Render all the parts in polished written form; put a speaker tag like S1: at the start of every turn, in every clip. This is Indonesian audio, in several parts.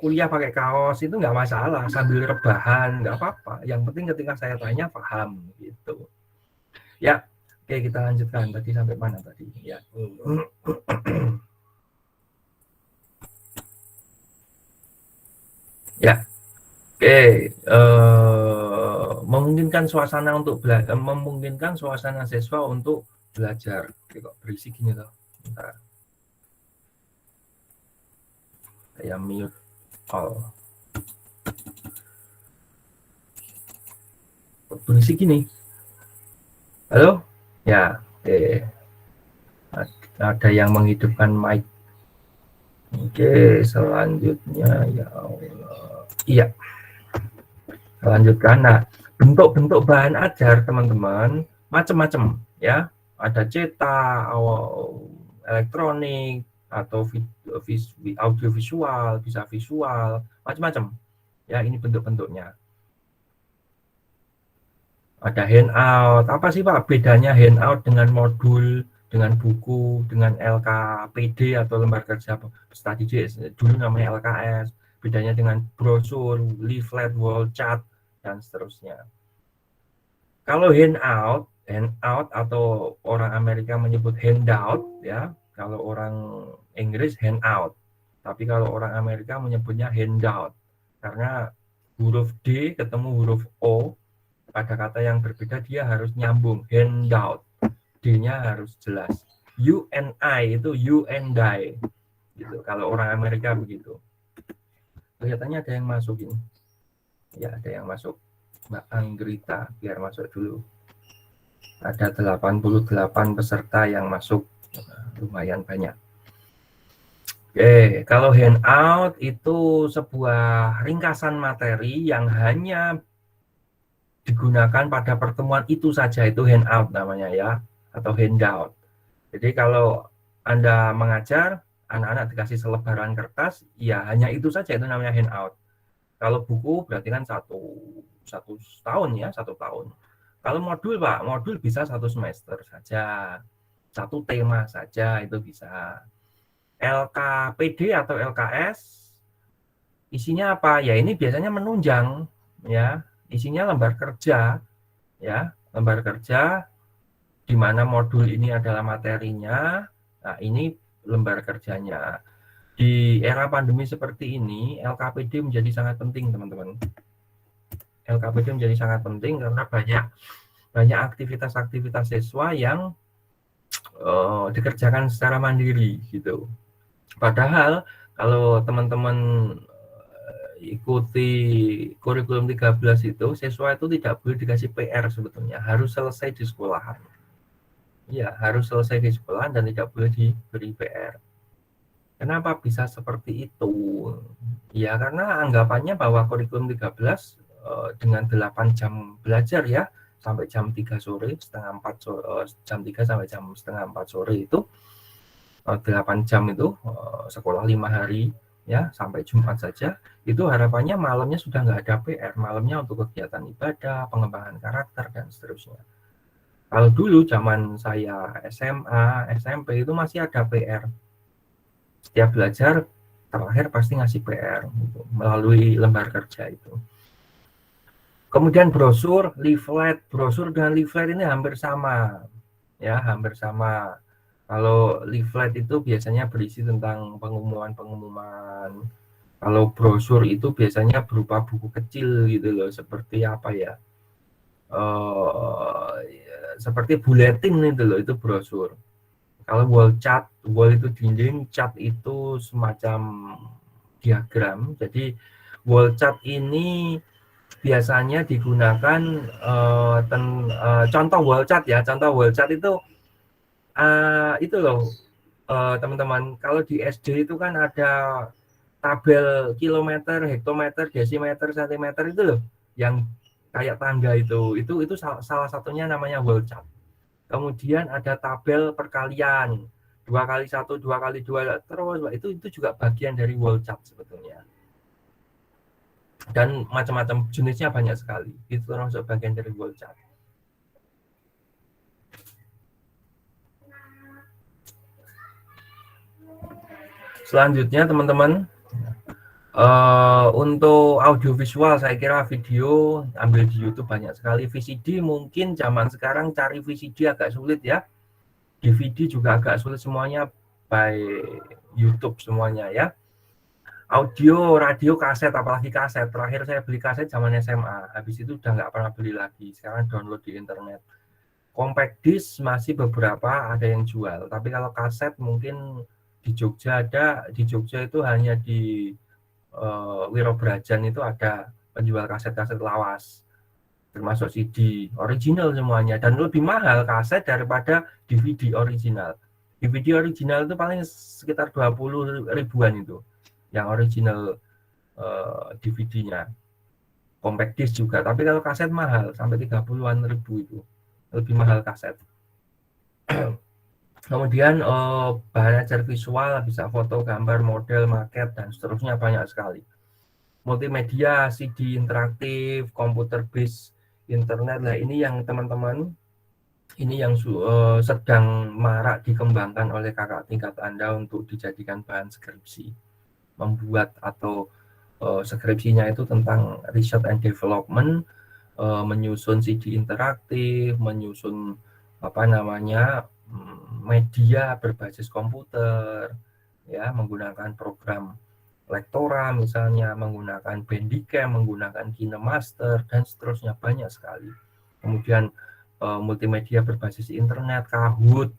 S1: kuliah pakai kaos itu nggak masalah, sambil rebahan nggak apa-apa. Yang penting ketika saya tanya paham gitu. Ya, oke kita lanjutkan. Tadi sampai mana tadi? Ya. Ya, oke. Memungkinkan suasana untuk belajar, memungkinkan suasana siswa untuk belajar. Oke, kok berisik gini loh. Bentar. Saya mute all. Kok berisik gini? Halo? Ya, oke. Ada yang menghidupkan mic. Oke, selanjutnya ya Allah. Iya, lanjutkan. Nah, bentuk-bentuk bahan ajar teman-teman macam-macam ya. Ada cetak, elektronik atau audio visual, bisa visual, macam-macam. Ya, ini bentuk-bentuknya. Ada handout. Apa sih Pak bedanya handout dengan modul, dengan buku, dengan LKPD atau lembar kerja study dulu namanya LKS. Bedanya dengan brosur, leaflet, wall chart, dan seterusnya. Kalau handout atau orang Amerika menyebut handout ya, kalau orang Inggris handout. Tapi kalau orang Amerika menyebutnya handout karena huruf D ketemu huruf O pada kata yang berbeda dia harus nyambung, handout. D-nya harus jelas. You and I itu you and I. Gitu. Kalau orang Amerika begitu. Kelihatannya ada yang masuk ini. Ya, ada yang masuk. Mbak Anggrita, biar masuk dulu. Ada 88 peserta yang masuk. Lumayan banyak. Oke, kalau handout itu sebuah ringkasan materi yang hanya digunakan pada pertemuan itu saja, itu handout namanya ya, atau handout. Jadi kalau Anda mengajar, anak-anak dikasih selebaran kertas, ya hanya itu saja, itu namanya handout. Kalau buku berarti kan satu tahun ya, 1 tahun. Kalau modul Pak, modul bisa 1 semester saja, 1 tema saja itu bisa. LKPD atau LKS isinya apa? Ya ini biasanya menunjang ya, isinya lembar kerja ya, lembar kerja di mana modul ini adalah materinya. Nah, ini lembar kerjanya. Di era pandemi seperti ini, LKPD menjadi sangat penting, teman-teman. LKPD menjadi sangat penting karena banyak aktivitas-aktivitas siswa yang dikerjakan secara mandiri gitu. Padahal kalau teman-teman ikuti kurikulum 13 itu, siswa itu tidak boleh dikasih PR sebetulnya, harus selesai di sekolahan. Ya, harus selesai di sekolahan dan tidak boleh diberi PR. Kenapa bisa seperti itu? Ya, karena anggapannya bahwa kurikulum 13 dengan 8 jam belajar ya, sampai jam 3 sore, setengah 4 sore, jam 3 sampai jam setengah 4 sore itu 8 jam itu sekolah 5 hari ya sampai Jumat saja, itu harapannya malamnya sudah nggak ada PR, malamnya untuk kegiatan ibadah, pengembangan karakter dan seterusnya. Kalau dulu zaman saya SMA, SMP itu masih ada PR. Setiap belajar terakhir pasti ngasih PR gitu, melalui lembar kerja itu. Kemudian brosur dengan leaflet ini hampir sama ya, hampir sama. Kalau leaflet itu biasanya berisi tentang pengumuman-pengumuman. Kalau brosur itu biasanya berupa buku kecil gitu loh, seperti apa ya? Seperti buletin itu loh, itu brosur. Kalau wall itu dinding, chart itu semacam diagram. Jadi wall chart ini biasanya digunakan contoh wall chart ya. Contoh wall chart itu loh teman-teman. Kalau di SD itu kan ada tabel kilometer, hektometer, desimeter, sentimeter itu loh, yang kayak tangga itu salah satunya namanya wall chart. Kemudian ada tabel perkalian 2x1, 2x2 terus itu juga bagian dari wall chart sebetulnya. Dan macam-macam jenisnya banyak sekali. Itu termasuk bagian dari wall chart. Selanjutnya teman-teman, Untuk audiovisual saya kira video ambil di YouTube banyak sekali. VCD mungkin zaman sekarang cari VCD agak sulit ya. DVD juga agak sulit, semuanya by YouTube semuanya ya. Audio, radio, kaset, apalagi kaset. Terakhir saya beli kaset zaman SMA. Habis itu udah nggak pernah beli lagi. Sekarang download di internet. Compact disc masih beberapa ada yang jual. Tapi kalau kaset mungkin di Jogja ada. Di Jogja itu hanya di Wirobrajan itu ada penjual kaset-kaset lawas. Termasuk CD original semuanya. Dan lebih mahal kaset daripada DVD original. DVD original itu paling sekitar 20 ribuan itu. Yang original DVD-nya. Compact disc juga. Tapi kalau kaset mahal, sampai 30-an ribu itu. Lebih mahal kaset. Kemudian bahan ajar visual, bisa foto, gambar, model, maket, dan seterusnya banyak sekali. Multimedia, CD interaktif, komputer based internet. Nah, ini yang teman-teman, ini yang sedang marak dikembangkan oleh kakak tingkat Anda untuk dijadikan bahan skripsi. Membuat atau skripsinya itu tentang research and development, menyusun CD interaktif, menyusun apa namanya media berbasis komputer, ya, menggunakan program Lektora misalnya, menggunakan Bandicam, menggunakan KineMaster, dan seterusnya banyak sekali. Kemudian multimedia berbasis internet, Kahoot,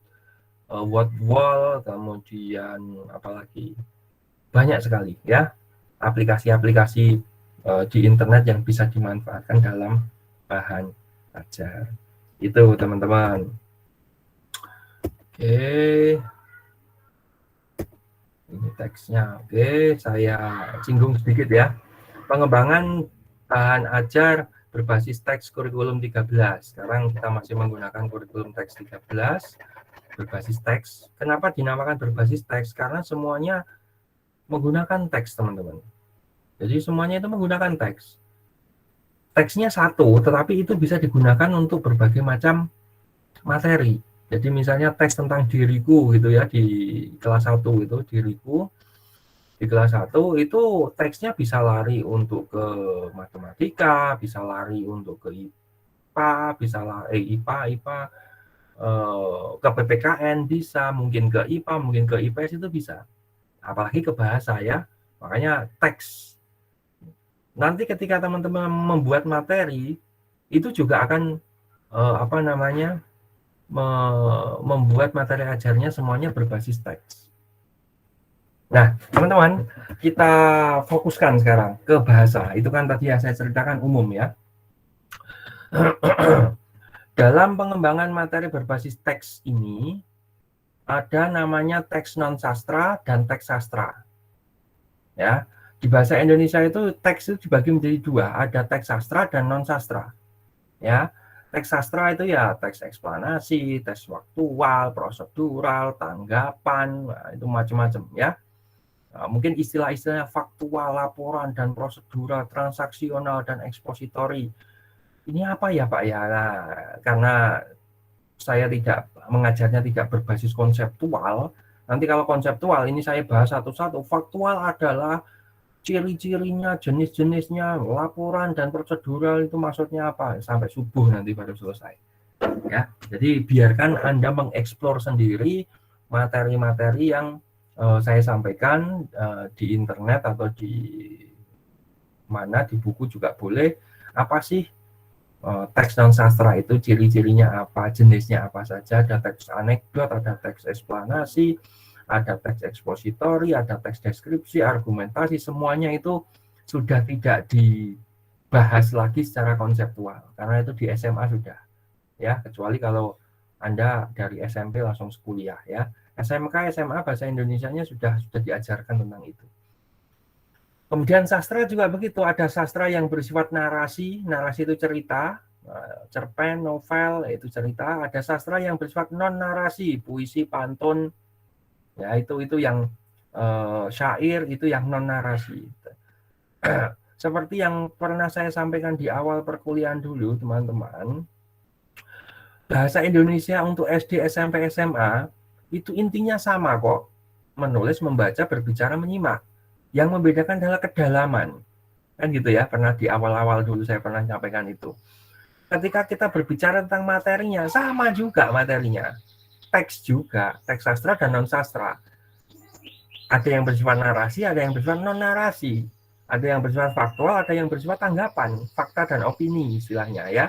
S1: Wordwall, kemudian apalagi banyak sekali ya aplikasi-aplikasi di internet yang bisa dimanfaatkan dalam bahan ajar. Itu teman-teman. Oke. Ini teksnya. Oke, saya singgung sedikit ya. Pengembangan bahan ajar berbasis teks kurikulum 13. Sekarang kita masih menggunakan kurikulum teks 13 berbasis teks. Kenapa dinamakan berbasis teks? Karena semuanya menggunakan teks, teman-teman. Jadi semuanya itu menggunakan teks. Teksnya satu, tetapi itu bisa digunakan untuk berbagai macam materi. Jadi misalnya teks tentang diriku gitu ya, di kelas 1 itu diriku. Di kelas 1 itu teksnya bisa lari untuk ke matematika, bisa lari untuk ke IPA, bisa lari IPA, ke PPKN bisa, mungkin ke IPA, mungkin ke IPS itu bisa. Apalagi ke bahasa ya. Makanya teks. Nanti ketika teman-teman membuat materi, itu juga akan apa namanya? Membuat materi ajarnya semuanya berbasis teks. Nah, teman-teman, kita fokuskan sekarang ke bahasa. Itu kan tadi yang saya ceritakan umum ya. Dalam pengembangan materi berbasis teks ini, ada namanya teks non-sastra dan teks sastra. Ya, di bahasa Indonesia itu teks itu dibagi menjadi dua, ada teks sastra dan non-sastra. Ya, teks sastra itu ya teks eksplanasi, teks faktual, prosedural, tanggapan, nah, itu macam-macam ya. Nah, mungkin istilah-istilahnya faktual, laporan, dan prosedural, transaksional, dan ekspositori. Ini apa ya Pak ya? Nah, karena saya tidak mengajarnya tidak berbasis konseptual, nanti kalau konseptual ini saya bahas satu-satu. Faktual adalah ciri-cirinya, jenis-jenisnya, laporan dan prosedural itu maksudnya apa? Sampai subuh nanti baru selesai. Ya, jadi biarkan Anda mengeksplor sendiri materi-materi yang saya sampaikan di internet atau di mana, di buku juga boleh. Apa sih teks non sastra itu, ciri-cirinya apa, jenisnya apa saja? Ada teks anekdot, ada teks eksplanasi, ada teks ekspositori, ada teks deskripsi, argumentasi, semuanya itu sudah tidak dibahas lagi secara konseptual, karena itu di SMA sudah, ya, kecuali kalau Anda dari SMP langsung kuliah ya. SMK, SMA bahasa Indonesianya sudah diajarkan tentang itu. Kemudian sastra juga begitu, ada sastra yang bersifat narasi, narasi itu cerita, cerpen, novel itu cerita, ada sastra yang bersifat non narasi, puisi, pantun, ya itu yang syair itu yang non narasi. Seperti yang pernah saya sampaikan di awal perkuliahan dulu teman-teman, bahasa Indonesia untuk SD, SMP, SMA itu intinya sama kok, menulis, membaca, berbicara, menyimak. Yang membedakan adalah kedalaman. Kan gitu ya, pernah di awal-awal dulu saya pernah sampaikan itu. Ketika kita berbicara tentang materinya, sama juga materinya. Teks juga, teks sastra dan non-sastra. Ada yang bersifat narasi, ada yang bersifat non-narasi. Ada yang bersifat faktual, ada yang bersifat tanggapan, fakta dan opini istilahnya ya.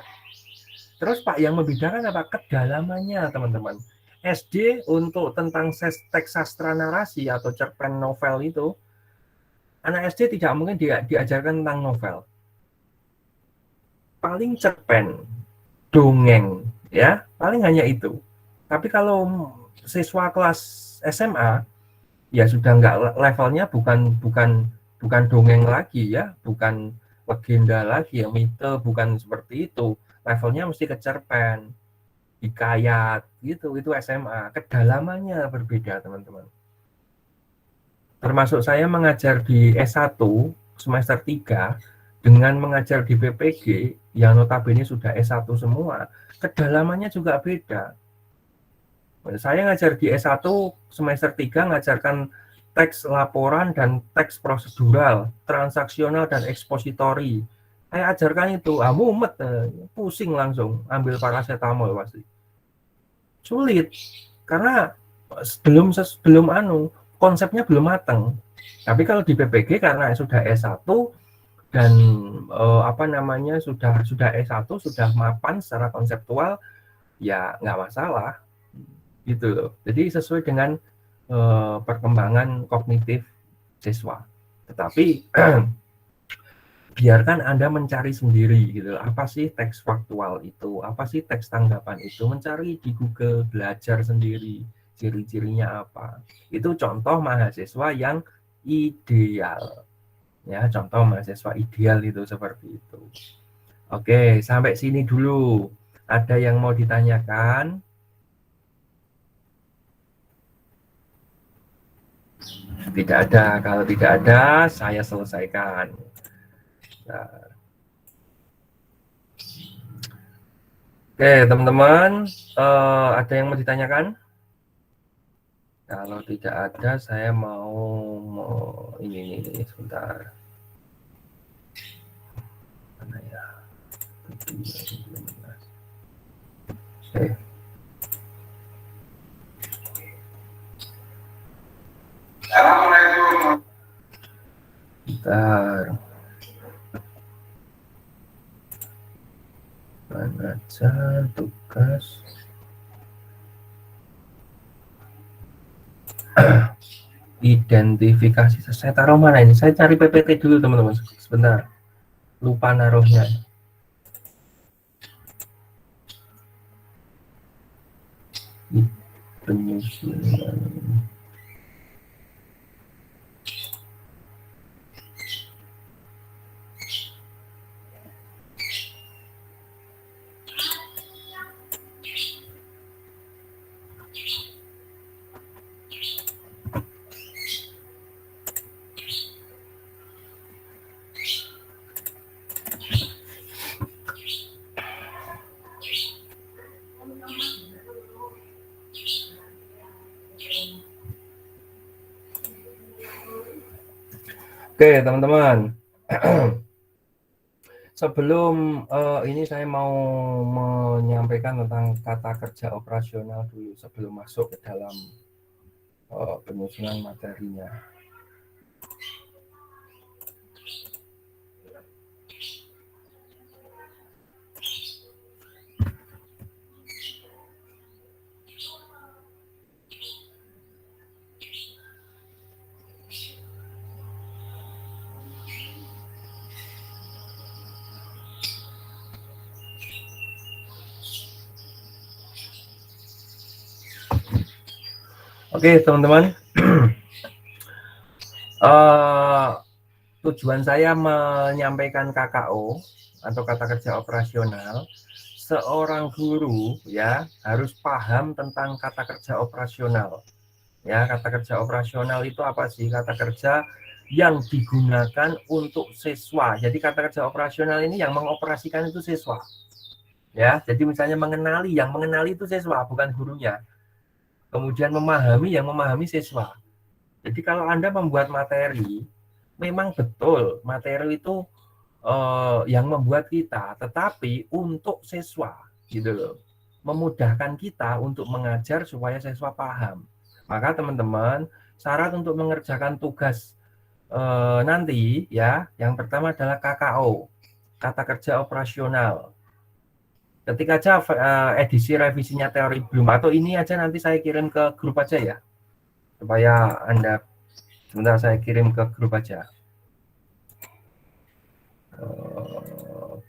S1: Terus Pak, yang membedakan apa? Kedalamannya teman-teman. SD untuk tentang teks sastra narasi atau cerpen novel itu, anak SD tidak mungkin diajarkan tentang novel. Paling cerpen, dongeng, ya, paling hanya itu. Tapi kalau siswa kelas SMA, ya sudah nggak, levelnya bukan dongeng lagi ya, bukan legenda lagi ya, mite, bukan seperti itu. Levelnya mesti ke cerpen, hikayat gitu, itu SMA. Kedalamannya berbeda teman-teman. Termasuk saya mengajar di S1 semester 3 dengan mengajar di PPG yang notabene sudah S1 semua, kedalamannya juga beda. Saya ngajar di S1 semester 3 ngajarkan teks laporan dan teks prosedural, transaksional dan ekspositori. Saya ajarkan itu, mumet, pusing langsung, ambil paracetamol pasti. Sulit, karena sebelum konsepnya belum matang. Tapi kalau di PPG karena sudah S1 dan sudah S1, sudah mapan secara konseptual, ya nggak masalah gitu loh. Jadi sesuai dengan perkembangan kognitif siswa. Tetapi biarkan Anda mencari sendiri gitu. Apa sih teks faktual itu? Apa sih teks tanggapan itu? Mencari di Google, belajar sendiri. Ciri-cirinya apa? Itu contoh mahasiswa yang ideal. Ya, contoh mahasiswa ideal itu seperti itu. Oke, sampai sini dulu. Ada yang mau ditanyakan? Tidak ada. Kalau tidak ada, saya selesaikan. Nah. Oke, teman-teman, ada yang mau ditanyakan? Kalau tidak ada, saya mau ini sebentar. Mana ya? Oke. Assalamualaikum. Bentar. Mana aja tugas? Identifikasi. Saya taruh mana ini? Saya cari PPT dulu teman-teman. Sebentar. Lupa naruhnya. Penyusunan. Oke, teman-teman. Sebelum ini saya mau menyampaikan tentang tata kerja operasional dulu sebelum masuk ke dalam penyusunan materinya. Oke, teman-teman. Tujuan saya menyampaikan KKO atau kata kerja operasional, seorang guru ya harus paham tentang kata kerja operasional. Ya, kata kerja operasional itu apa sih? Kata kerja yang digunakan untuk siswa. Jadi kata kerja operasional ini yang mengoperasikan itu siswa. Ya, jadi misalnya yang mengenali itu siswa, bukan gurunya. Kemudian memahami, yang memahami siswa. Jadi kalau Anda membuat materi, memang betul materi itu yang membuat kita, tetapi untuk siswa gitu loh, memudahkan kita untuk mengajar supaya siswa paham. Maka teman-teman, syarat untuk mengerjakan tugas nanti ya, yang pertama adalah KKO, kata kerja operasional. Ketik aja edisi revisinya teori belum, atau ini aja nanti saya kirim ke grup aja ya, supaya Anda, sebentar saya kirim ke grup aja.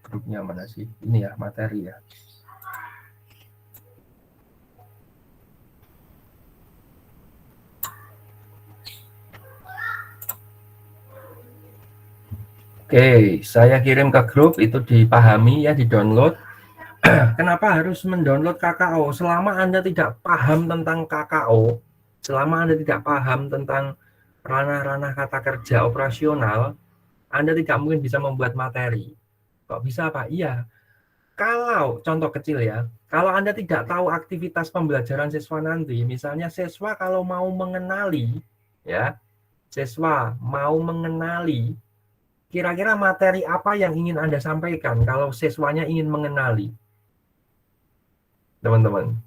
S1: Grupnya mana sih? Ini ya, materi ya. Oke, saya kirim ke grup, itu dipahami ya, di-download. Kenapa harus mendownload KKO? Selama Anda tidak paham tentang KKO, selama Anda tidak paham tentang ranah-ranah kata kerja operasional, Anda tidak mungkin bisa membuat materi. Kok bisa, Pak? Iya. Kalau contoh kecil ya, kalau Anda tidak tahu aktivitas pembelajaran siswa nanti, misalnya siswa kalau mau mengenali, ya, siswa mau mengenali, kira-kira materi apa yang ingin Anda sampaikan kalau siswanya ingin mengenali, teman-teman.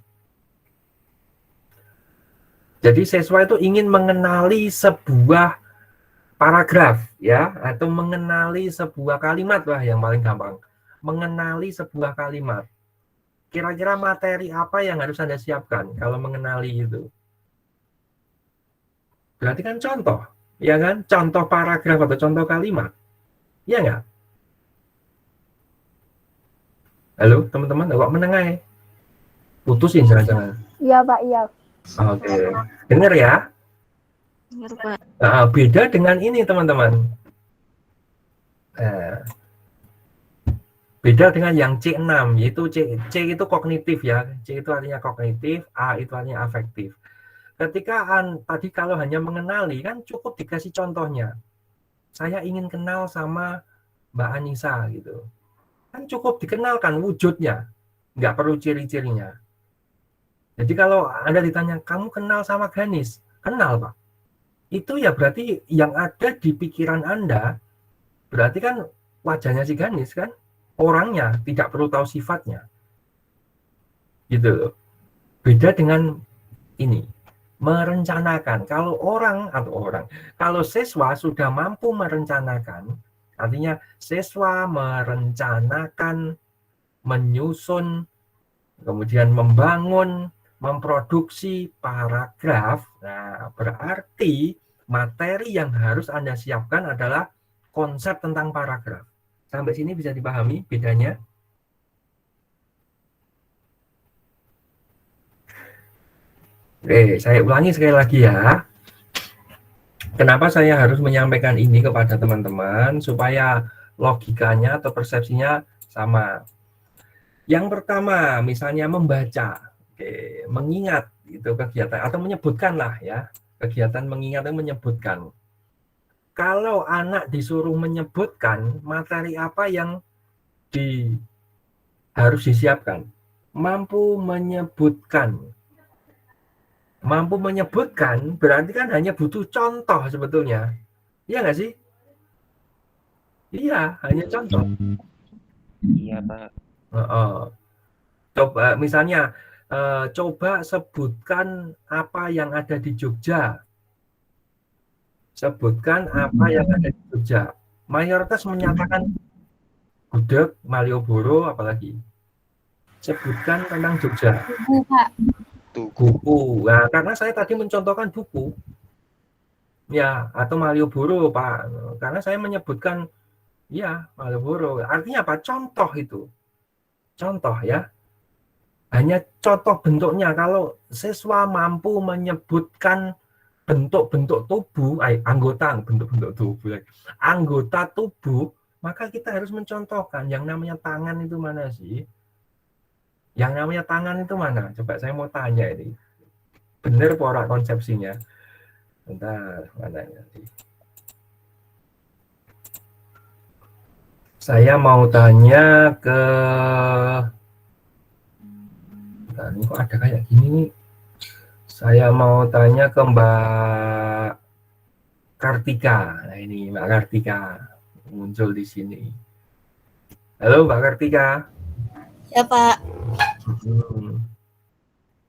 S1: Jadi siswa itu ingin mengenali sebuah paragraf, ya, atau mengenali sebuah kalimat lah yang paling gampang. Mengenali sebuah kalimat. Kira-kira materi apa yang harus Anda siapkan kalau mengenali itu? Berarti kan contoh, ya kan? Contoh paragraf atau contoh kalimat. Iya nggak? Halo, teman-teman, kok menengah ya? Putusin jangan-jangan.
S2: Iya, Pak, iya.
S1: Oke. Dengar ya?
S2: Dengar, Pak.
S1: Beda dengan ini, teman-teman. Beda dengan yang C6, yaitu C itu kognitif ya. C itu artinya kognitif, A itu artinya afektif. Ketika tadi kalau hanya mengenali, kan cukup dikasih contohnya. Saya ingin kenal sama Mbak Anissa gitu. Kan cukup dikenalkan wujudnya, nggak perlu ciri-cirinya. Jadi kalau Anda ditanya, kamu kenal sama Ganis? Kenal, Pak. Itu ya berarti yang ada di pikiran Anda, berarti kan wajahnya si Ganis kan, orangnya, tidak perlu tahu sifatnya. Gitu loh. Beda dengan ini, merencanakan. Kalau siswa sudah mampu merencanakan, artinya siswa merencanakan, menyusun, kemudian membangun, memproduksi paragraf. Nah, berarti materi yang harus Anda siapkan adalah konsep tentang paragraf. Sampai sini bisa dipahami bedanya? Oke, saya ulangi sekali lagi ya. Kenapa saya harus menyampaikan ini kepada teman-teman supaya logikanya atau persepsinya sama. Yang pertama, misalnya membaca, mengingat itu kegiatan atau menyebutkan lah ya, kegiatan mengingat dan menyebutkan. Kalau anak disuruh menyebutkan materi apa yang harus disiapkan, mampu menyebutkan. Mampu menyebutkan berarti kan hanya butuh contoh sebetulnya. Iya nggak sih? Iya, hanya contoh.
S3: Iya, Pak.
S1: Coba misalnya, coba sebutkan apa yang ada di Jogja. Sebutkan apa yang ada di Jogja. Mayoritas menyatakan gudeg, Malioboro, apalagi. Sebutkan tentang Jogja.
S2: Buku, Pak.
S1: Buku. Nah, karena saya tadi mencontohkan buku. Ya, atau Malioboro, Pak. Karena saya menyebutkan, ya, Malioboro. Artinya apa? Contoh itu. Contoh ya. Hanya contoh bentuknya. Kalau siswa mampu menyebutkan bentuk-bentuk tubuh, bentuk-bentuk tubuh, anggota tubuh, maka kita harus mencontohkan yang namanya tangan itu mana sih? Yang namanya tangan itu mana? Coba saya mau tanya ini. Benar pola konsepsinya? Bentar, mana nanti? Saya mau tanya ke... Nah, ini kok ada kayak gini nih. Saya mau tanya ke Mbak Kartika. Nah, ini Mbak Kartika muncul di sini. Halo Mbak Kartika.
S2: Ya, Pak.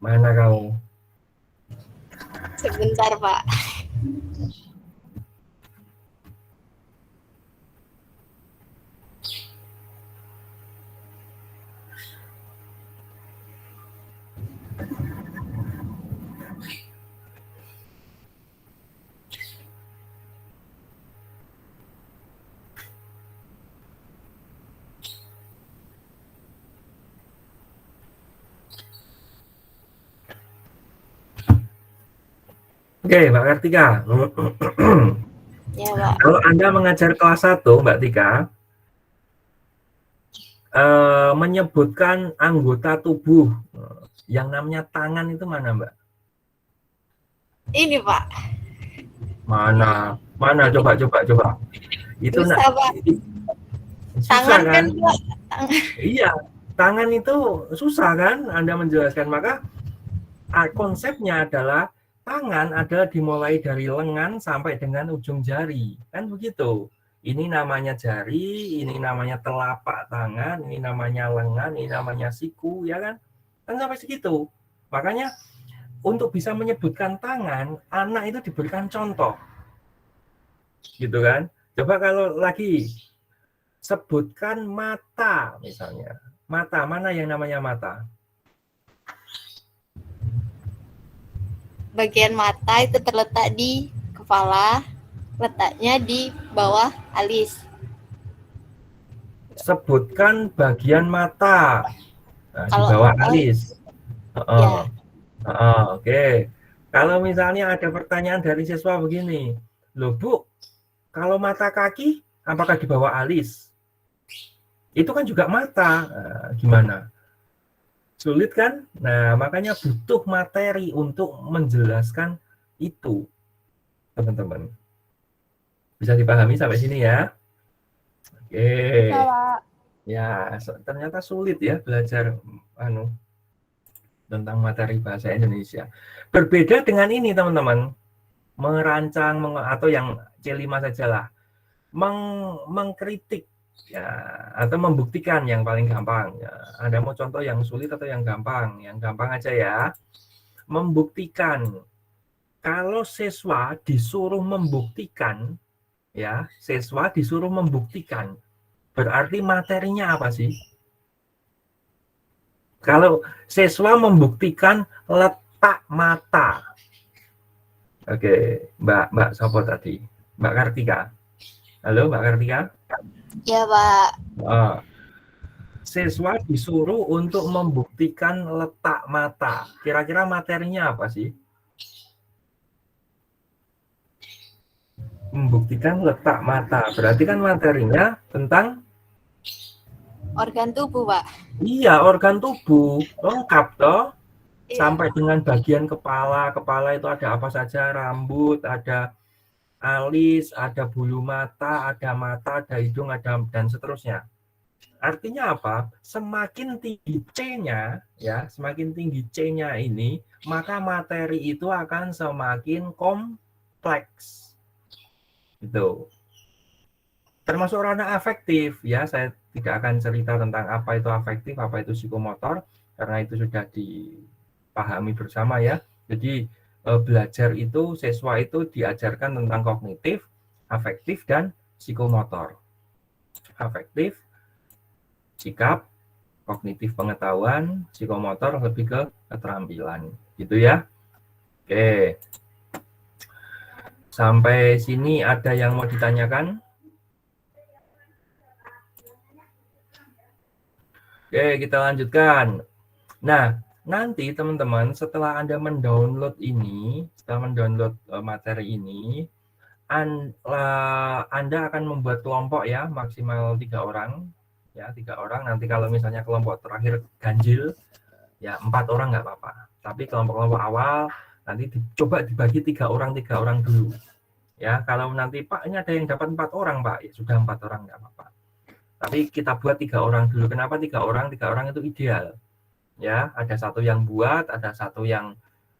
S1: Mana kamu?
S2: Sebentar, Pak.
S1: Oke, Mbak Kartika.
S2: Ya, Pak.
S1: Kalau Anda mengajar kelas 1, Mbak Tika, menyebutkan anggota tubuh yang namanya tangan itu mana, Mbak?
S2: Ini, Pak.
S1: Mana? Coba. Itu
S2: Susah, Pak.
S1: susah
S2: Tangan
S1: kan?
S2: Pak.
S1: Iya, tangan itu susah kan Anda menjelaskan. Maka konsepnya adalah tangan adalah dimulai dari lengan sampai dengan ujung jari. Kan begitu. Ini namanya jari, ini namanya telapak tangan, ini namanya lengan, ini namanya siku, ya kan? Kan sampai segitu. Makanya untuk bisa menyebutkan tangan, anak itu diberikan contoh. Gitu kan? Coba kalau lagi sebutkan mata misalnya. Mata, mana yang namanya mata?
S2: Bagian mata itu terletak di kepala, letaknya di bawah alis.
S1: Sebutkan bagian mata. Nah, di
S2: Kalau
S1: bawah alis.
S2: ya.
S1: Oke. Kalau misalnya ada pertanyaan dari siswa begini, loh Bu, kalau mata kaki, apakah di bawah alis? Itu kan juga mata. Nah, gimana? Sulit kan? Nah, makanya butuh materi untuk menjelaskan itu, teman-teman. Bisa dipahami sampai sini ya? Oke. Ya, ternyata sulit ya belajar tentang materi bahasa Indonesia. Berbeda dengan ini, teman-teman. Merancang atau yang C5 sajalah. Mengkritik ya, atau membuktikan yang paling gampang. Ya, Anda mau contoh yang sulit atau yang gampang? Yang gampang aja ya. Membuktikan. Kalau siswa disuruh membuktikan, ya, siswa disuruh membuktikan, berarti materinya apa sih? Kalau siswa membuktikan letak mata. Oke, Mbak Sopo tadi. Mbak Kartika. Halo, Mbak Kartika.
S2: Ya, Pak.
S1: Siswa disuruh untuk membuktikan letak mata. Kira-kira materinya apa sih? Membuktikan letak mata. Berarti kan materinya tentang
S2: Organ tubuh, Pak.
S1: iya, organ tubuh. Lengkap toh.
S2: Iya.
S1: Sampai dengan bagian kepala. Kepala itu ada apa saja? Rambut, ada alis, ada bulu mata, ada hidung, dan seterusnya. Artinya apa? Semakin tinggi C-nya, ya, semakin tinggi C-nya ini, maka materi itu akan semakin kompleks. Itu. Termasuk ranah afektif, ya. Saya tidak akan cerita tentang apa itu afektif, apa itu psikomotor, karena itu sudah dipahami bersama ya. Jadi belajar itu, siswa itu diajarkan tentang kognitif, afektif, dan psikomotor. Afektif, sikap, kognitif pengetahuan, psikomotor lebih ke keterampilan. Gitu ya. Oke. Sampai sini ada yang mau ditanyakan? Oke, kita lanjutkan. Nah, nanti teman-teman setelah Anda mendownload ini, setelah mendownload materi ini, Anda akan membuat kelompok ya, maksimal 3 orang. Ya, 3 orang. Nanti kalau misalnya kelompok terakhir ganjil, ya 4 orang nggak apa-apa. Tapi kelompok-kelompok awal, nanti coba dibagi 3 orang dulu. Ya, kalau nanti Pak, ini ada yang dapat 4 orang Pak, ya sudah 4 orang nggak apa-apa. Tapi kita buat 3 orang dulu. Kenapa 3 orang? 3 orang itu ideal. Ya, ada satu yang buat, ada satu yang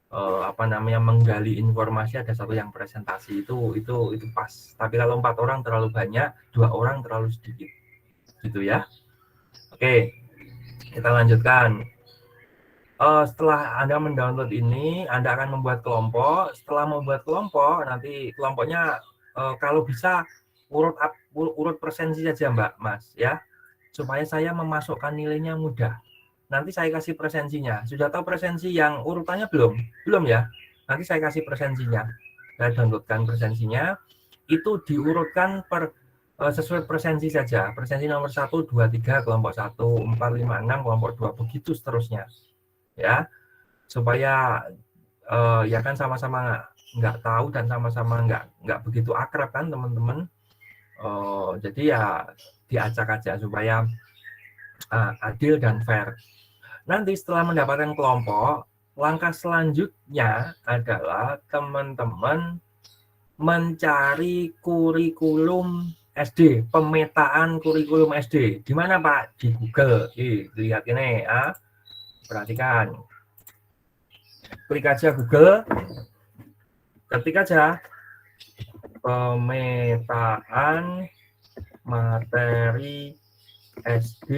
S1: menggali informasi, ada satu yang presentasi, itu pas. Tapi kalau 4 orang terlalu banyak, 2 orang terlalu sedikit, gitu ya. Oke, kita lanjutkan. Setelah Anda mendownload ini, Anda akan membuat kelompok. Setelah membuat kelompok, nanti kelompoknya kalau bisa urut presensi saja, Mbak, Mas, ya, supaya saya memasukkan nilainya mudah. Nanti saya kasih presensinya. Sudah tahu presensi yang urutannya belum? Belum ya? Nanti saya kasih presensinya. Saya downloadkan presensinya. Itu diurutkan sesuai presensi saja. Presensi nomor 1, 2, 3, kelompok 1, 4, 5, 6, kelompok 2, begitu seterusnya. Ya, supaya ya kan sama-sama nggak tahu dan sama-sama nggak begitu akrab kan teman-teman. Jadi ya diacak aja supaya adil dan fair. Nanti setelah mendapatkan kelompok, langkah selanjutnya adalah teman-teman mencari kurikulum SD, pemetaan kurikulum SD. Di mana, Pak? Di Google. Lihat ini, perhatikan. Klik aja Google, ketik aja pemetaan materi SD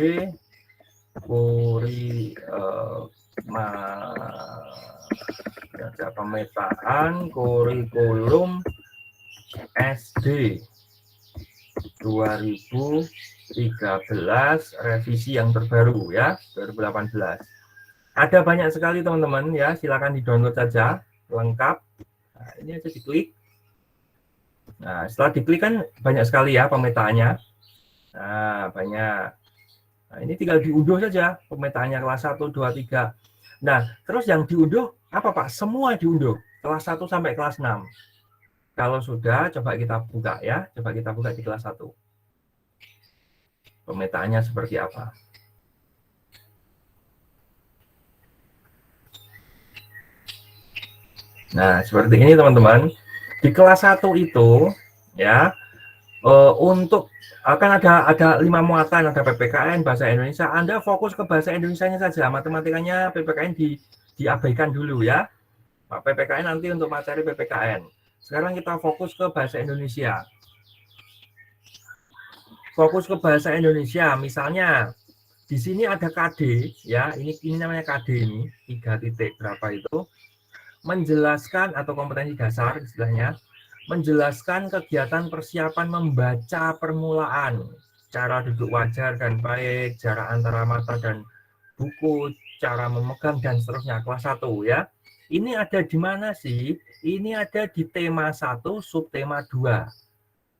S1: pemetaan kurikulum SD 2013 revisi yang terbaru ya, 2018. Ada banyak sekali teman-teman ya, silakan di-download saja lengkap. Nah, ini aja diklik. Nah, setelah diklik kan banyak sekali ya pemetaannya. Nah, banyak. Nah, ini tinggal diunduh saja pemetaannya kelas 1, 2, 3. Nah, terus yang diunduh apa, Pak? Semua diunduh, kelas 1 sampai kelas 6. Kalau sudah, coba kita buka ya. Coba kita buka di kelas 1. Pemetaannya seperti apa? Nah, seperti ini teman-teman. Di kelas 1 itu ya, untuk akan ada 5 muatan, ada PPKN, bahasa Indonesia. Anda fokus ke bahasa Indonesianya saja, matematikanya PPKN diabaikan dulu ya. PPKN nanti untuk materi PPKN. Sekarang kita fokus ke bahasa Indonesia. Fokus ke bahasa Indonesia, misalnya di sini ada KD ya, ini namanya KD ini, 3 titik berapa itu, menjelaskan atau kompetensi dasar istilahnya, menjelaskan kegiatan persiapan membaca permulaan, cara duduk wajar dan baik, jarak antara mata dan buku, cara memegang dan seterusnya, kelas 1 ya. Ini ada di mana sih? Ini ada di tema 1, subtema 2.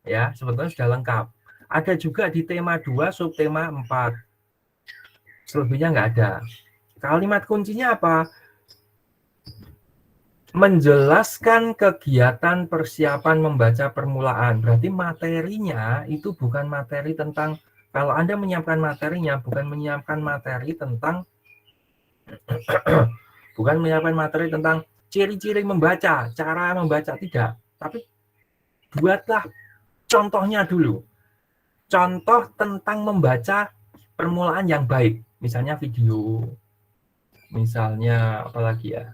S1: Ya, sebetulnya sudah lengkap. Ada juga di tema 2, subtema 4. Selebihnya nggak ada. Kalimat kuncinya apa? Menjelaskan kegiatan persiapan membaca permulaan. Berarti materinya itu bukan materi tentang, kalau Anda menyiapkan materinya, bukan menyiapkan materi tentang bukan menyiapkan materi tentang ciri-ciri membaca, cara membaca, tidak. Tapi buatlah contohnya dulu. Contoh tentang membaca permulaan yang baik. Misalnya video, misalnya apalagi ya,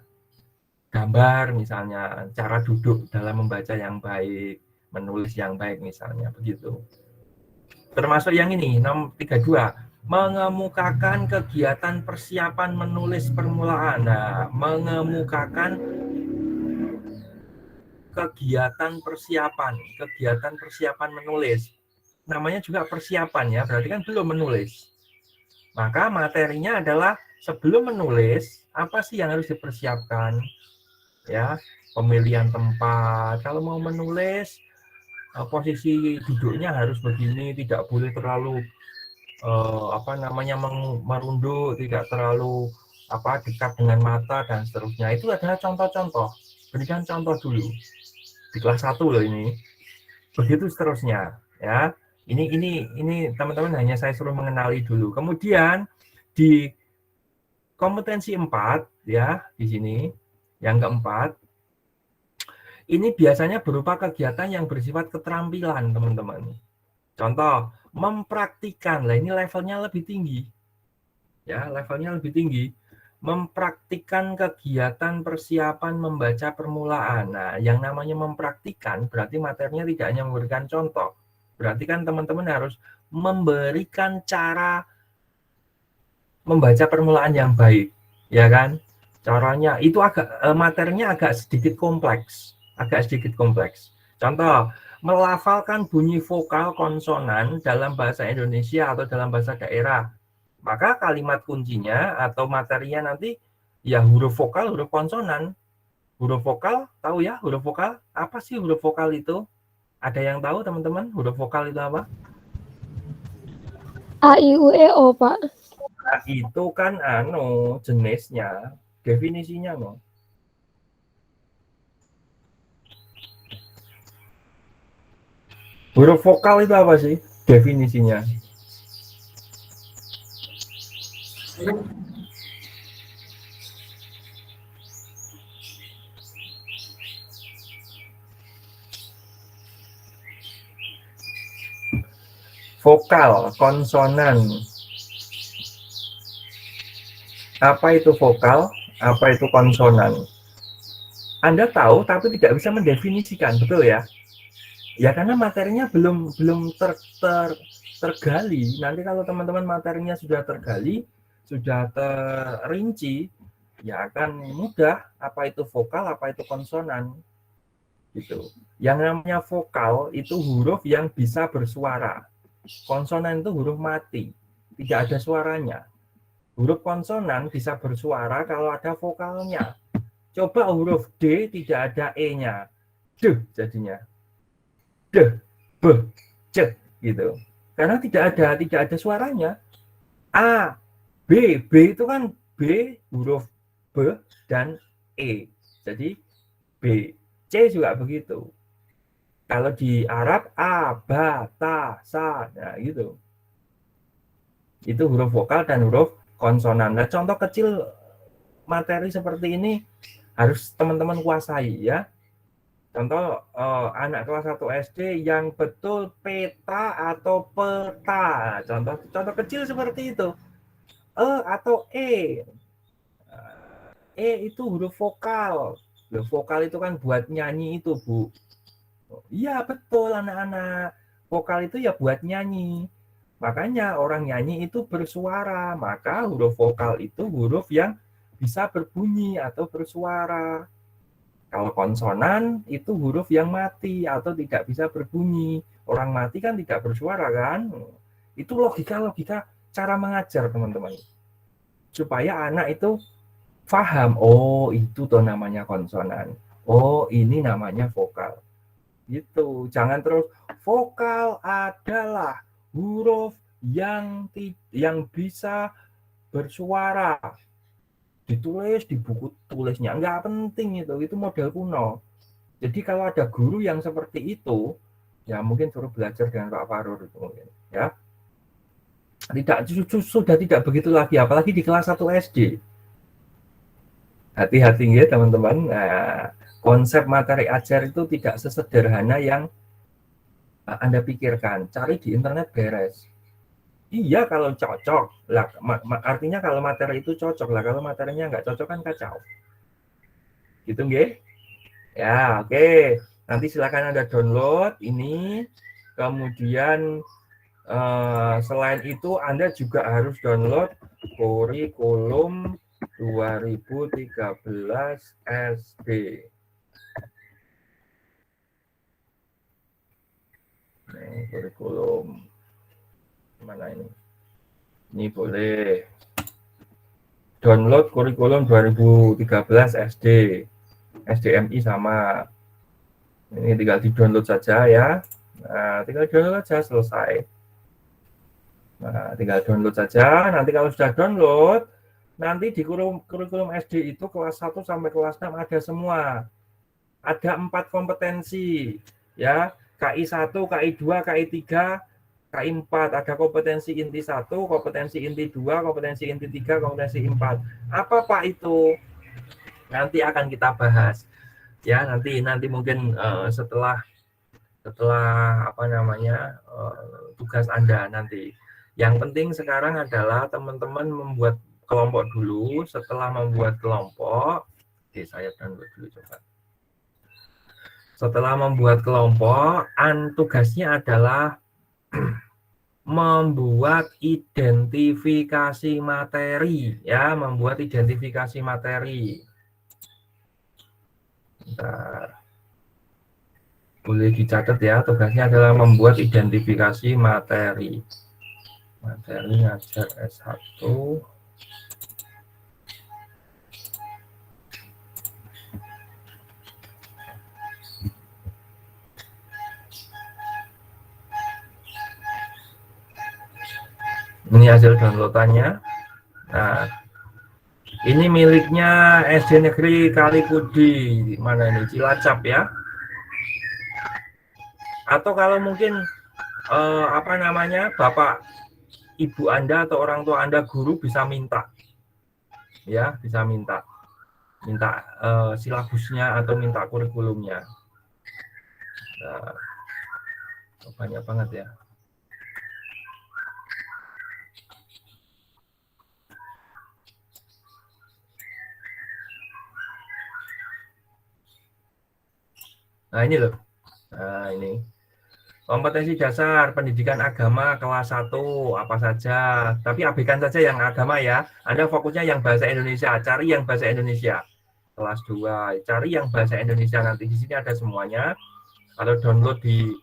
S1: gambar, misalnya cara duduk dalam membaca yang baik, menulis yang baik misalnya, begitu. Termasuk yang ini, nomor 32, mengemukakan kegiatan persiapan menulis permulaan. Nah, mengemukakan kegiatan persiapan menulis. Namanya juga persiapan ya, berarti kan belum menulis. Maka materinya adalah sebelum menulis, apa sih yang harus dipersiapkan? Ya, pemilihan tempat. Kalau mau menulis, posisi duduknya harus begini, tidak boleh terlalu merunduk, tidak terlalu dekat dengan mata dan seterusnya. Itu adalah contoh-contoh. Berikan contoh dulu. Di kelas 1 loh ini. Begitu seterusnya, ya. Ini teman-teman hanya saya suruh mengenali dulu. Kemudian di kompetensi 4 ya, di sini yang keempat, ini biasanya berupa kegiatan yang bersifat keterampilan, teman-teman. Contoh, mempraktikkan. Lah ini levelnya lebih tinggi. Ya, levelnya lebih tinggi. mempraktikkan kegiatan persiapan membaca permulaan. Nah, yang namanya mempraktikkan berarti materinya tidak hanya memberikan contoh. Berarti kan teman-teman harus memberikan cara membaca permulaan yang baik, ya kan? Caranya itu materinya agak sedikit kompleks, Contoh, melafalkan bunyi vokal konsonan dalam bahasa Indonesia atau dalam bahasa daerah. Maka kalimat kuncinya atau materinya nanti ya huruf vokal, huruf konsonan. Huruf vokal, tahu ya huruf vokal? Apa sih huruf vokal itu? Ada yang tahu teman-teman huruf vokal itu apa?
S4: A, I, U, E, O, Pak.
S1: Nah, itu kan jenisnya, definisinya no. Huruf vokal itu apa sih definisinya? Vokal, konsonan. Apa itu vokal? Apa itu konsonan? Anda tahu tapi tidak bisa mendefinisikan, betul ya? Ya karena materinya belum tergali. Nanti kalau teman-teman materinya sudah tergali, sudah terinci, ya akan mudah apa itu vokal, apa itu konsonan. Gitu. Yang namanya vokal itu huruf yang bisa bersuara. Konsonan itu huruf mati, tidak ada suaranya. Huruf konsonan bisa bersuara kalau ada vokalnya. Coba huruf D tidak ada E-nya. D jadinya. D, B, C gitu. Karena tidak ada suaranya. A, B itu kan B huruf B dan E. Jadi B, C juga begitu. Kalau di Arab A, Ba, Ta, Sa, nah gitu. Itu huruf vokal dan huruf konsonan. Nah, contoh kecil materi seperti ini harus teman-teman kuasai ya. Contoh anak kelas 1 SD yang betul peta atau peta. Contoh kecil seperti itu. Atau E. E itu huruf vokal. Huruf vokal itu kan buat nyanyi itu, Bu. Iya, betul anak-anak. Vokal itu ya buat nyanyi. Makanya orang nyanyi itu bersuara, maka huruf vokal itu huruf yang bisa berbunyi atau bersuara. Kalau konsonan itu huruf yang mati atau tidak bisa berbunyi. Orang mati kan tidak bersuara kan? Itu logika cara mengajar teman-teman. Supaya anak itu paham, oh itu tuh namanya konsonan. Oh ini namanya vokal. Gitu. Jangan terus vokal adalah huruf yang bisa bersuara, ditulis di buku tulisnya, nggak penting itu model kuno. Jadi kalau ada guru yang seperti itu, ya mungkin suruh belajar dengan Pak Farur itu mungkin, ya. Sudah tidak begitu lagi, apalagi di kelas 1 SD. Hati-hati ya teman-teman. Nah, konsep materi ajar itu tidak sesederhana yang Anda pikirkan. Cari di internet beres. Iya kalau cocok lah, artinya kalau materi itu cocok lah, kalau materinya nggak cocok kan kacau. Gitu nggih? Ya, oke. Nanti silakan Anda download ini. Kemudian selain itu Anda juga harus download kurikulum 2013 SD. Ini kurikulum mana ini? Ini boleh download kurikulum 2013 SD. SDMI sama. Ini tinggal di-download saja ya. Nah, tinggal download saja selesai. Nah, tinggal download saja. Nanti kalau sudah download, nanti di kurikulum SD itu kelas 1 sampai kelas 6 ada semua. Ada 4 kompetensi ya. KI 1, KI 2, KI 3, KI 4. Ada kompetensi inti 1, kompetensi inti 2, kompetensi inti 3, kompetensi 4. Apa Pak itu? Nanti akan kita bahas. Ya, nanti mungkin setelah apa namanya tugas Anda nanti. Yang penting sekarang adalah teman-teman membuat kelompok dulu. Setelah membuat kelompok, oke, saya download dulu coba. Setelah membuat kelompok, tugasnya adalah membuat identifikasi materi, ya, membuat identifikasi materi. Bentar. Boleh dicatat ya, tugasnya adalah membuat identifikasi materi. Materi ngajar S1. Ini hasil downloadannya. Nah, ini miliknya SD Negeri Kalikudi. Mana ini? Cilacap ya. Atau kalau mungkin apa namanya, Bapak Ibu Anda atau orang tua Anda guru bisa minta. Ya, bisa minta silabusnya atau minta kurikulumnya. Nah, banyak banget ya. Nah, ini loh. Nah, ini. Kompetensi dasar pendidikan agama kelas 1 apa saja. Tapi abaikan saja yang agama ya. Anda fokusnya yang bahasa Indonesia. Cari yang bahasa Indonesia. Kelas 2. Cari yang bahasa Indonesia, nanti di sini ada semuanya. Kalau download di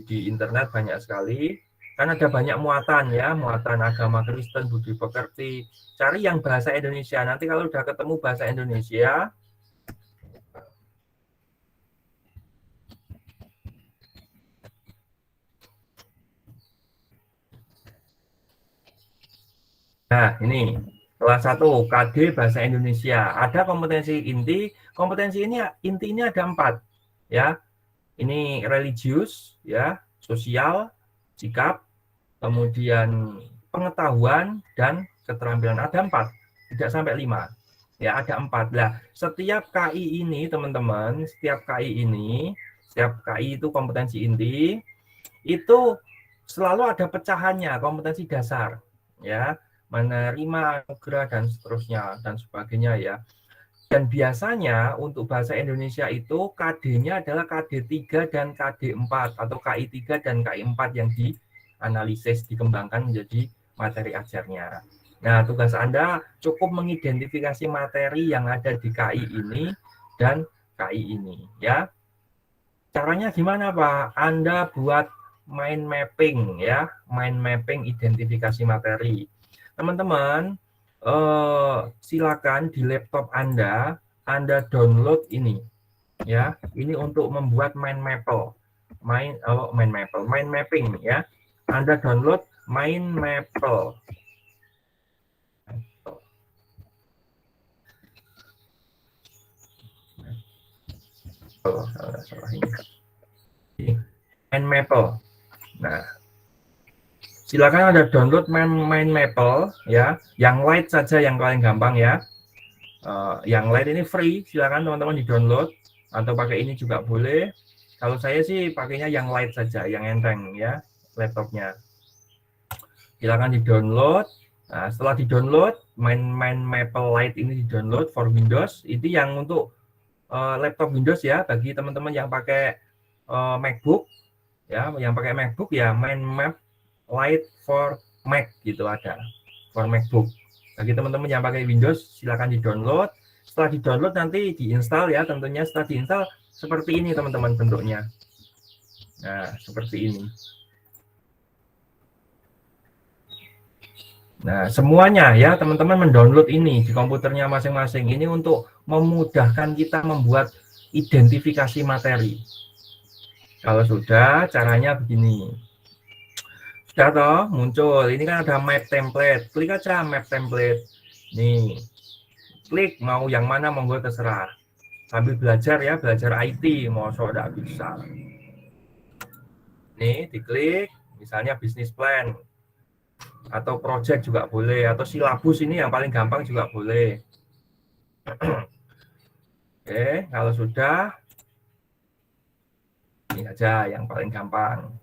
S1: internet banyak sekali. Kan ada banyak muatan ya, muatan agama Kristen, budi pekerti. Cari yang bahasa Indonesia. Nanti kalau udah ketemu bahasa Indonesia, nah, ini kelas 1 KD Bahasa Indonesia. Ada kompetensi inti. Kompetensi ini intinya ada 4 ya. Ini religius ya, sosial, sikap, kemudian pengetahuan dan keterampilan. Ada 4, tidak sampai 5. Ya, ada 4. Nah, setiap KI ini teman-teman, setiap KI itu kompetensi inti, itu selalu ada pecahannya, kompetensi dasar ya, menerima anugerah dan seterusnya dan sebagainya ya. Dan biasanya untuk bahasa Indonesia itu KD-nya adalah KD3 dan KD4 atau KI3 dan KI4 yang dianalisis, dikembangkan menjadi materi ajarnya. Nah, tugas Anda cukup mengidentifikasi materi yang ada di KI ini dan KI ini ya. Caranya gimana, Pak? Anda buat mind mapping ya, mind mapping identifikasi materi. Teman-teman, silakan di laptop Anda download ini ya. Ini untuk membuat mind mapping ya. Anda download mind mapping. Salah ini. Mind mapping. Nah, silakan Anda download Mind Maple ya, yang light saja yang paling gampang ya. Yang light ini free, silakan teman-teman di-download atau pakai ini juga boleh. Kalau saya sih pakainya yang light saja, yang enteng ya, laptopnya. Silakan di-download. Nah, setelah di-download, Mind Maple Lite ini di-download for Windows. Itu yang untuk laptop Windows ya, bagi teman-teman yang pakai MacBook ya, yang pakai MacBook ya, Mind Map Lite for Mac gitu ada, for MacBook. Bagi teman-teman yang pakai Windows silakan di-download. Setelah di-download nanti diinstal ya, tentunya setelah diinstal seperti ini teman-teman bentuknya. Nah, seperti ini. Nah, semuanya ya teman-teman mendownload ini di komputernya masing-masing. Ini untuk memudahkan kita membuat identifikasi materi. Kalau sudah, caranya begini. Sudah toh, muncul. Ini kan ada map template. Klik aja map template. Nih. Klik mau yang mana monggo terserah. Sambil belajar ya, belajar IT. Mosok enggak bisa. Nih, diklik. Misalnya business plan. Atau project juga boleh. Atau silabus ini yang paling gampang juga boleh. Oke, kalau sudah. Ini aja yang paling gampang.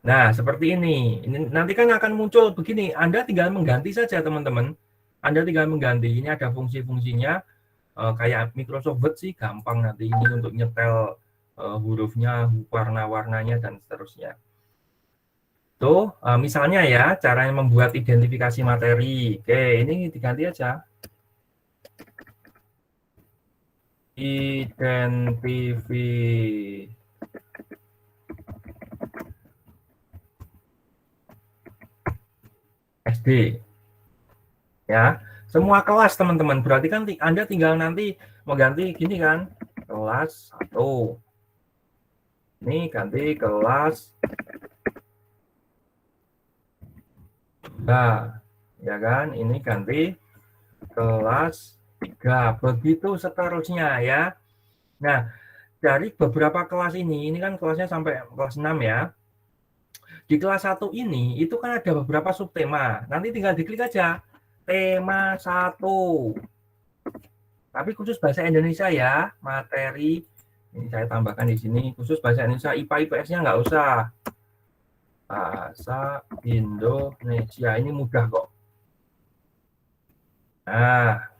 S1: Nah, seperti ini. Ini nanti kan akan muncul begini. Anda tinggal mengganti saja, teman-teman. Anda tinggal mengganti. Ini ada fungsi-fungsinya, kayak Microsoft Word sih gampang nanti ini untuk nyetel hurufnya, warna-warnanya, dan seterusnya. Tuh, misalnya ya, caranya membuat identifikasi materi. Oke, ini diganti aja. Identifikasi SD. Ya, semua kelas teman-teman. Berarti kan Anda tinggal nanti mau ganti gini kan, kelas 1. Ini ganti kelas 2. Ya kan, ini ganti kelas 3. Begitu seterusnya ya. Nah, dari beberapa kelas ini kan kelasnya sampai kelas 6 ya. Di kelas 1 ini, itu kan ada beberapa subtema. Nanti tinggal diklik aja. Tema 1. Tapi khusus bahasa Indonesia ya, materi. Ini saya tambahkan di sini, khusus bahasa Indonesia, IPA IPS-nya nggak usah. Bahasa Indonesia, ini mudah kok. Nah,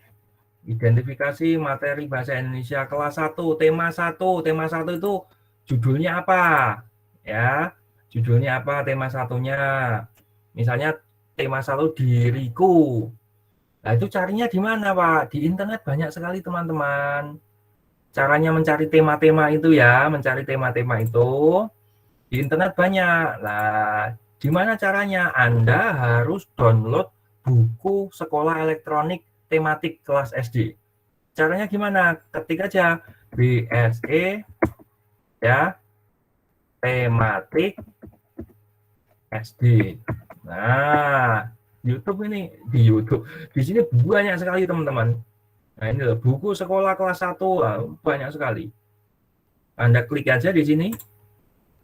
S1: identifikasi materi bahasa Indonesia kelas 1, tema 1. Tema 1 itu judulnya apa? Ya, judulnya apa tema satunya? Misalnya tema 1 diriku. Nah, itu carinya di mana, Pak? Di internet banyak sekali, teman-teman. Caranya mencari tema-tema itu ya, mencari tema-tema itu di internet banyak. Nah, gimana caranya? Anda harus download buku sekolah elektronik tematik kelas SD. Caranya gimana? Ketik aja BSE ya, tematik SD. Nah, YouTube ini di YouTube. Di sini banyak sekali, teman-teman. Nah, ini loh, buku sekolah kelas 1, banyak sekali. Anda klik aja di sini.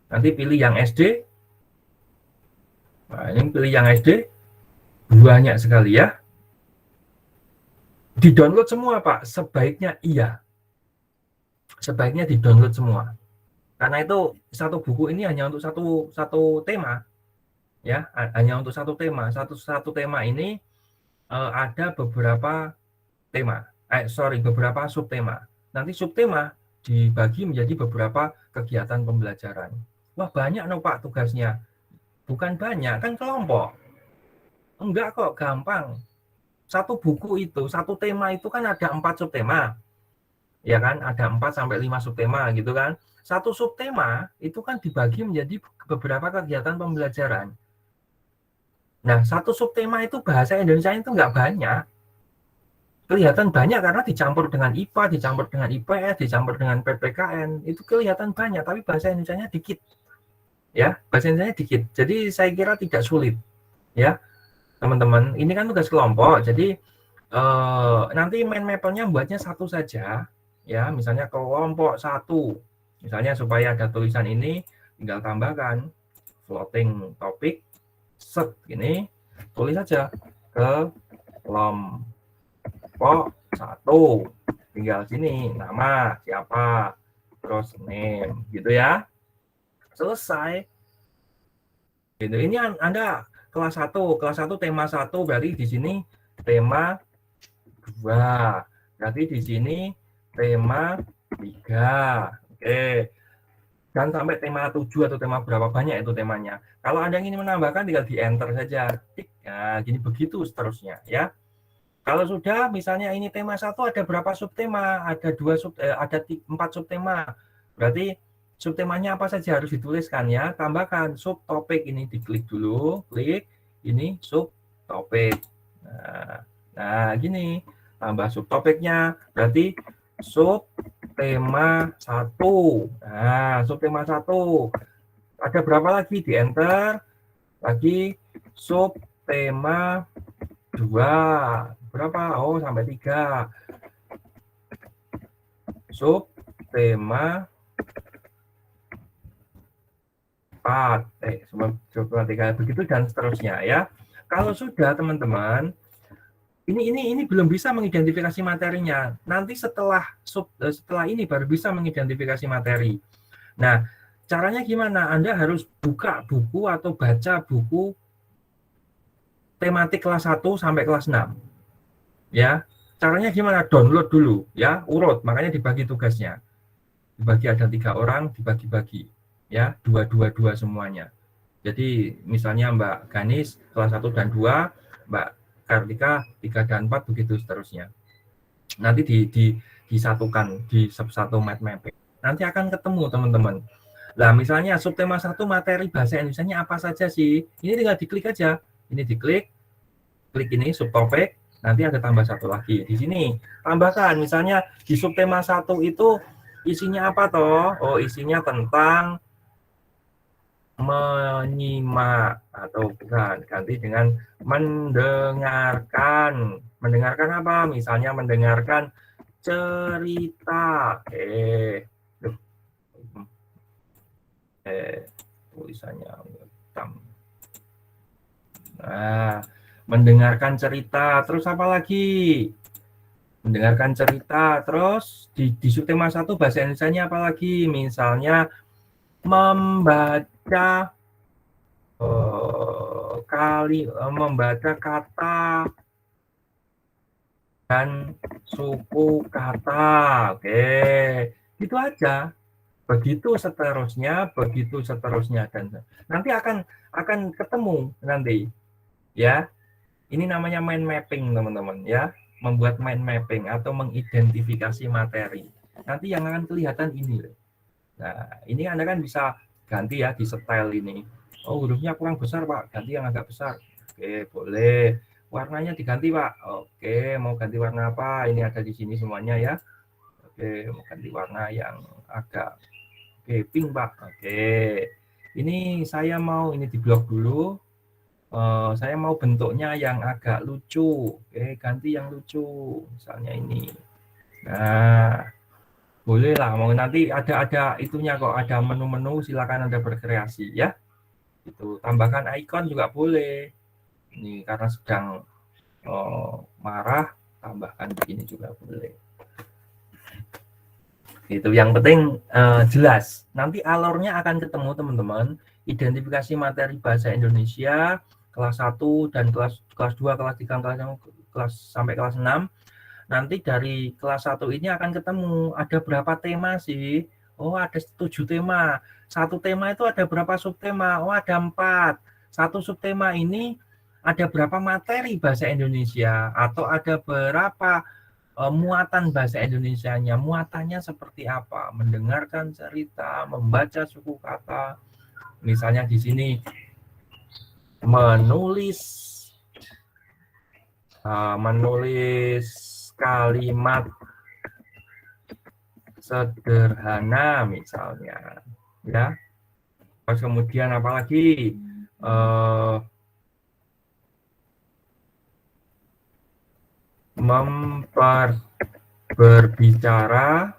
S1: Nanti pilih yang SD. Nah, ini pilih yang SD. Banyak sekali ya. Di-download semua, Pak. Sebaiknya iya. Sebaiknya di-download semua. Karena itu satu buku ini hanya untuk satu tema. Ya, hanya untuk satu tema. Satu tema ini ada beberapa tema. Beberapa subtema. Nanti subtema dibagi menjadi beberapa kegiatan pembelajaran. Wah, banyak no Pak tugasnya. Bukan banyak, kan kelompok. Enggak kok, gampang. Satu buku itu, satu tema itu kan ada 4 subtema. Ya kan, ada 4 sampai 5 subtema gitu kan. Satu subtema itu kan dibagi menjadi beberapa kegiatan pembelajaran. Nah, satu subtema itu bahasa Indonesia itu enggak banyak. Kelihatan banyak karena dicampur dengan IPA, dicampur dengan IPS, dicampur dengan PPKN. Itu kelihatan banyak, tapi bahasa Indonesianya dikit. Ya, bahasa Indonesianya dikit. Jadi saya kira tidak sulit. Ya, teman-teman, ini kan tugas kelompok. Jadi nanti mind mappernya buatnya satu saja. Ya, misalnya kelompok 1. Misalnya supaya ada tulisan ini, tinggal tambahkan floating topik, set ini, tulis saja ke kelompok 1. Tinggal sini, nama siapa, terus name, gitu ya. Selesai. Gitu. Ini Anda kelas 1 tema 1, berarti di sini tema 2. Berarti di sini tema 3. Oke. Dan sampai tema 7 atau tema berapa banyak itu temanya. Kalau Anda ingin menambahkan tinggal di enter saja. Nah, gini begitu seterusnya ya. Kalau sudah misalnya ini tema 1 ada berapa subtema? Ada 4 subtema. Berarti subtemanya apa saja harus dituliskan ya. Tambahkan subtopik ini, diklik dulu, klik ini subtopik. Nah, gini. Tambah subtopiknya berarti subtema 1. Nah, subtema 1. Ada berapa lagi? Di enter. Lagi subtema 2. Berapa? Oh, sampai 3. Subtema 4. Subtema 3. Begitu dan seterusnya ya. Kalau sudah teman-teman, ini belum bisa mengidentifikasi materinya. Nanti setelah ini baru bisa mengidentifikasi materi. Nah, caranya gimana? Anda harus buka buku atau baca buku tematik kelas 1 sampai kelas 6. Ya, caranya gimana? Download dulu, ya, urut. Makanya dibagi tugasnya. Dibagi ada 3 orang, dibagi-bagi, ya, 2 semuanya. Jadi misalnya Mbak Ganis kelas 1 dan 2, Mbak Kartika 3 dan 4, begitu seterusnya. Nanti disatukan di satu mind mapping. Nanti akan ketemu teman-teman. Nah, misalnya subtema 1 materi bahasa Indonesianya apa saja sih? Ini tinggal diklik aja. Ini diklik, klik ini subtopik, nanti ada tambah satu lagi. Di sini tambahkan, misalnya di subtema 1 itu isinya apa toh? Oh, isinya tentang menyimak atau bukan, ganti dengan mendengarkan. Mendengarkan apa? Misalnya mendengarkan cerita. Tulisannya hitam. Nah, mendengarkan cerita, terus apa lagi? Mendengarkan cerita, terus di subtema 1 bahasa Indonesianya apa lagi? Misalnya membaca membaca kata dan suku kata. Oke, itu aja. Begitu seterusnya dan nanti akan ketemu nanti, ya. Ini namanya mind mapping, teman-teman, ya. Membuat mind mapping atau mengidentifikasi materi. Nanti yang akan kelihatan ini. Nah, ini Anda kan bisa ganti ya di style ini. Oh, hurufnya kurang besar, Pak. Ganti yang agak besar. Oke, boleh. Warnanya diganti, Pak. Oke, mau ganti warna apa? Ini ada di sini semuanya ya. Oke, mau ganti warna yang agak pink, Pak. Oke. Ini saya mau ini di blok dulu. Saya mau bentuknya yang agak lucu. Oke, ganti yang lucu. Misalnya ini. Nah, boleh lah. Mau nanti ada itunya kok, ada menu-menu, silakan Anda berkreasi ya. Itu tambahkan ikon juga boleh. Ini karena sedang marah, tambahkan begini juga boleh. Itu yang penting jelas. Nanti alurnya akan ketemu teman-teman. Identifikasi materi bahasa Indonesia kelas 1 dan kelas 2, kelas 3, kelas sampai kelas 6. Nanti dari kelas 1 ini akan ketemu ada berapa tema sih? Oh, ada 7 tema. Satu tema itu ada berapa subtema? Oh, ada 4. Satu subtema ini ada berapa materi bahasa Indonesia atau ada berapa muatan bahasa Indonesianya, muatannya seperti apa, mendengarkan cerita, membaca suku kata, misalnya di sini menulis kalimat sederhana misalnya, ya. Terus kemudian apalagi berbicara,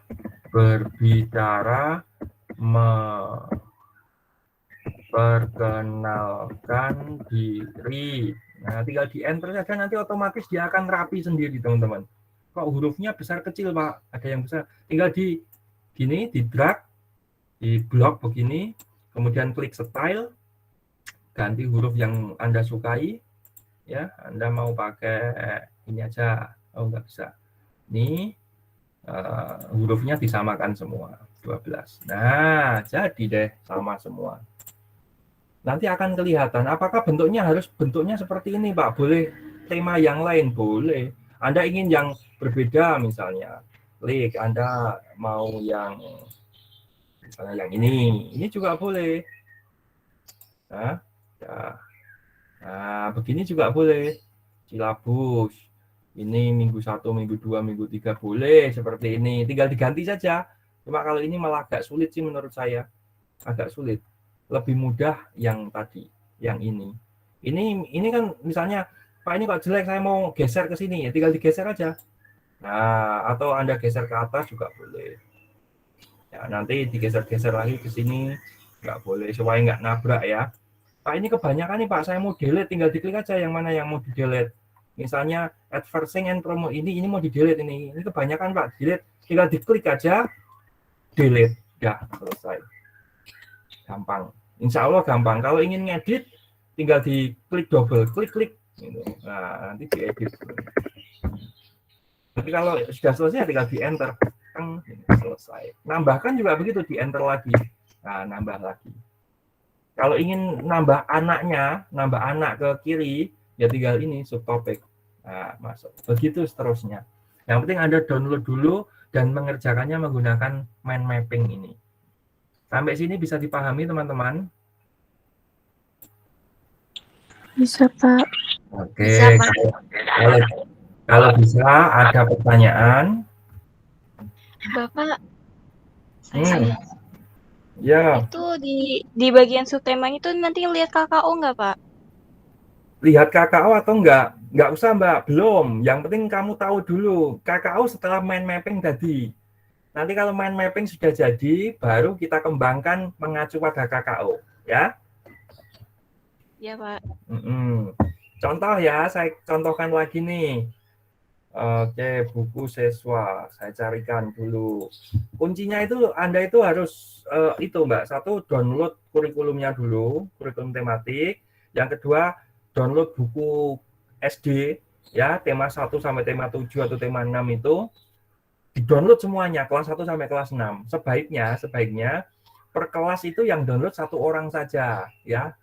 S1: memperkenalkan diri. Nah, tinggal di enter saja, nanti otomatis dia akan rapi sendiri, teman-teman. Kok hurufnya besar kecil, Pak? Ada yang besar. Tinggal di gini, di drag, di blok begini, kemudian klik style, ganti huruf yang Anda sukai, ya. Anda mau pakai ini aja, oh nggak bisa. Ini hurufnya disamakan semua, 12. Nah, jadi deh sama semua. Nanti akan kelihatan apakah bentuknya harus bentuknya seperti ini, Pak. Boleh tema yang lain, boleh. Anda ingin yang berbeda misalnya. Klik, Anda mau yang misalnya yang ini juga boleh. Nah, begini juga boleh. Silabus. Ini minggu 1, minggu 2, minggu 3 boleh seperti ini. Tinggal diganti saja. Cuma kalau ini malah agak sulit sih menurut saya. Agak sulit. Lebih mudah yang tadi, yang ini. Ini kan misalnya, Pak ini kok jelek, saya mau geser ke sini, ya tinggal digeser aja. Nah, atau Anda geser ke atas juga boleh. Ya, nanti digeser-geser lagi ke sini, nggak boleh, supaya nggak nabrak ya. Pak ini kebanyakan nih Pak, saya mau delete, tinggal diklik aja yang mana yang mau di delete. Misalnya advertising and promo ini mau di delete ini kebanyakan Pak, delete, tinggal diklik aja, delete, ya selesai. Gampang, insya Allah gampang. Kalau ingin ngedit, tinggal diklik double, klik. Gitu. Nah, nanti diedit. Tapi kalau sudah selesai tinggal di enter, selesai. Nambahkan juga begitu, di enter lagi. Nah, nambah lagi. Kalau ingin nambah anaknya, nambah anak ke kiri, ya tinggal ini subtopik. Nah, masuk. Begitu seterusnya. Yang penting Anda download dulu dan mengerjakannya menggunakan mind mapping ini. Sampai sini bisa dipahami teman-teman?
S4: Bisa, Pak.
S1: Oke.
S2: Bisa, Pak.
S1: Kalau bisa ada pertanyaan.
S4: Bapak,
S1: Hmm. Ya,
S4: itu di bagian subtemanya itu nanti lihat KKO nggak, Pak?
S1: lihat KKO atau enggak? Enggak usah, Mbak. Belum. Yang penting kamu tahu dulu. KKO setelah mind mapping tadi. Nanti kalau mind mapping sudah jadi, baru kita kembangkan mengacu pada KKO. Ya.
S4: Iya, Pak.
S1: Contoh ya, saya contohkan lagi nih. Oke, buku siswa. Saya carikan dulu. Kuncinya itu Anda itu harus itu, Mbak. Satu, download kurikulumnya dulu, kurikulum tematik. Yang kedua, download buku SD ya, tema 1 sampai tema 7 atau tema 6 itu di-download semuanya, kelas 1 sampai kelas 6. Sebaiknya per kelas itu yang download satu orang saja ya.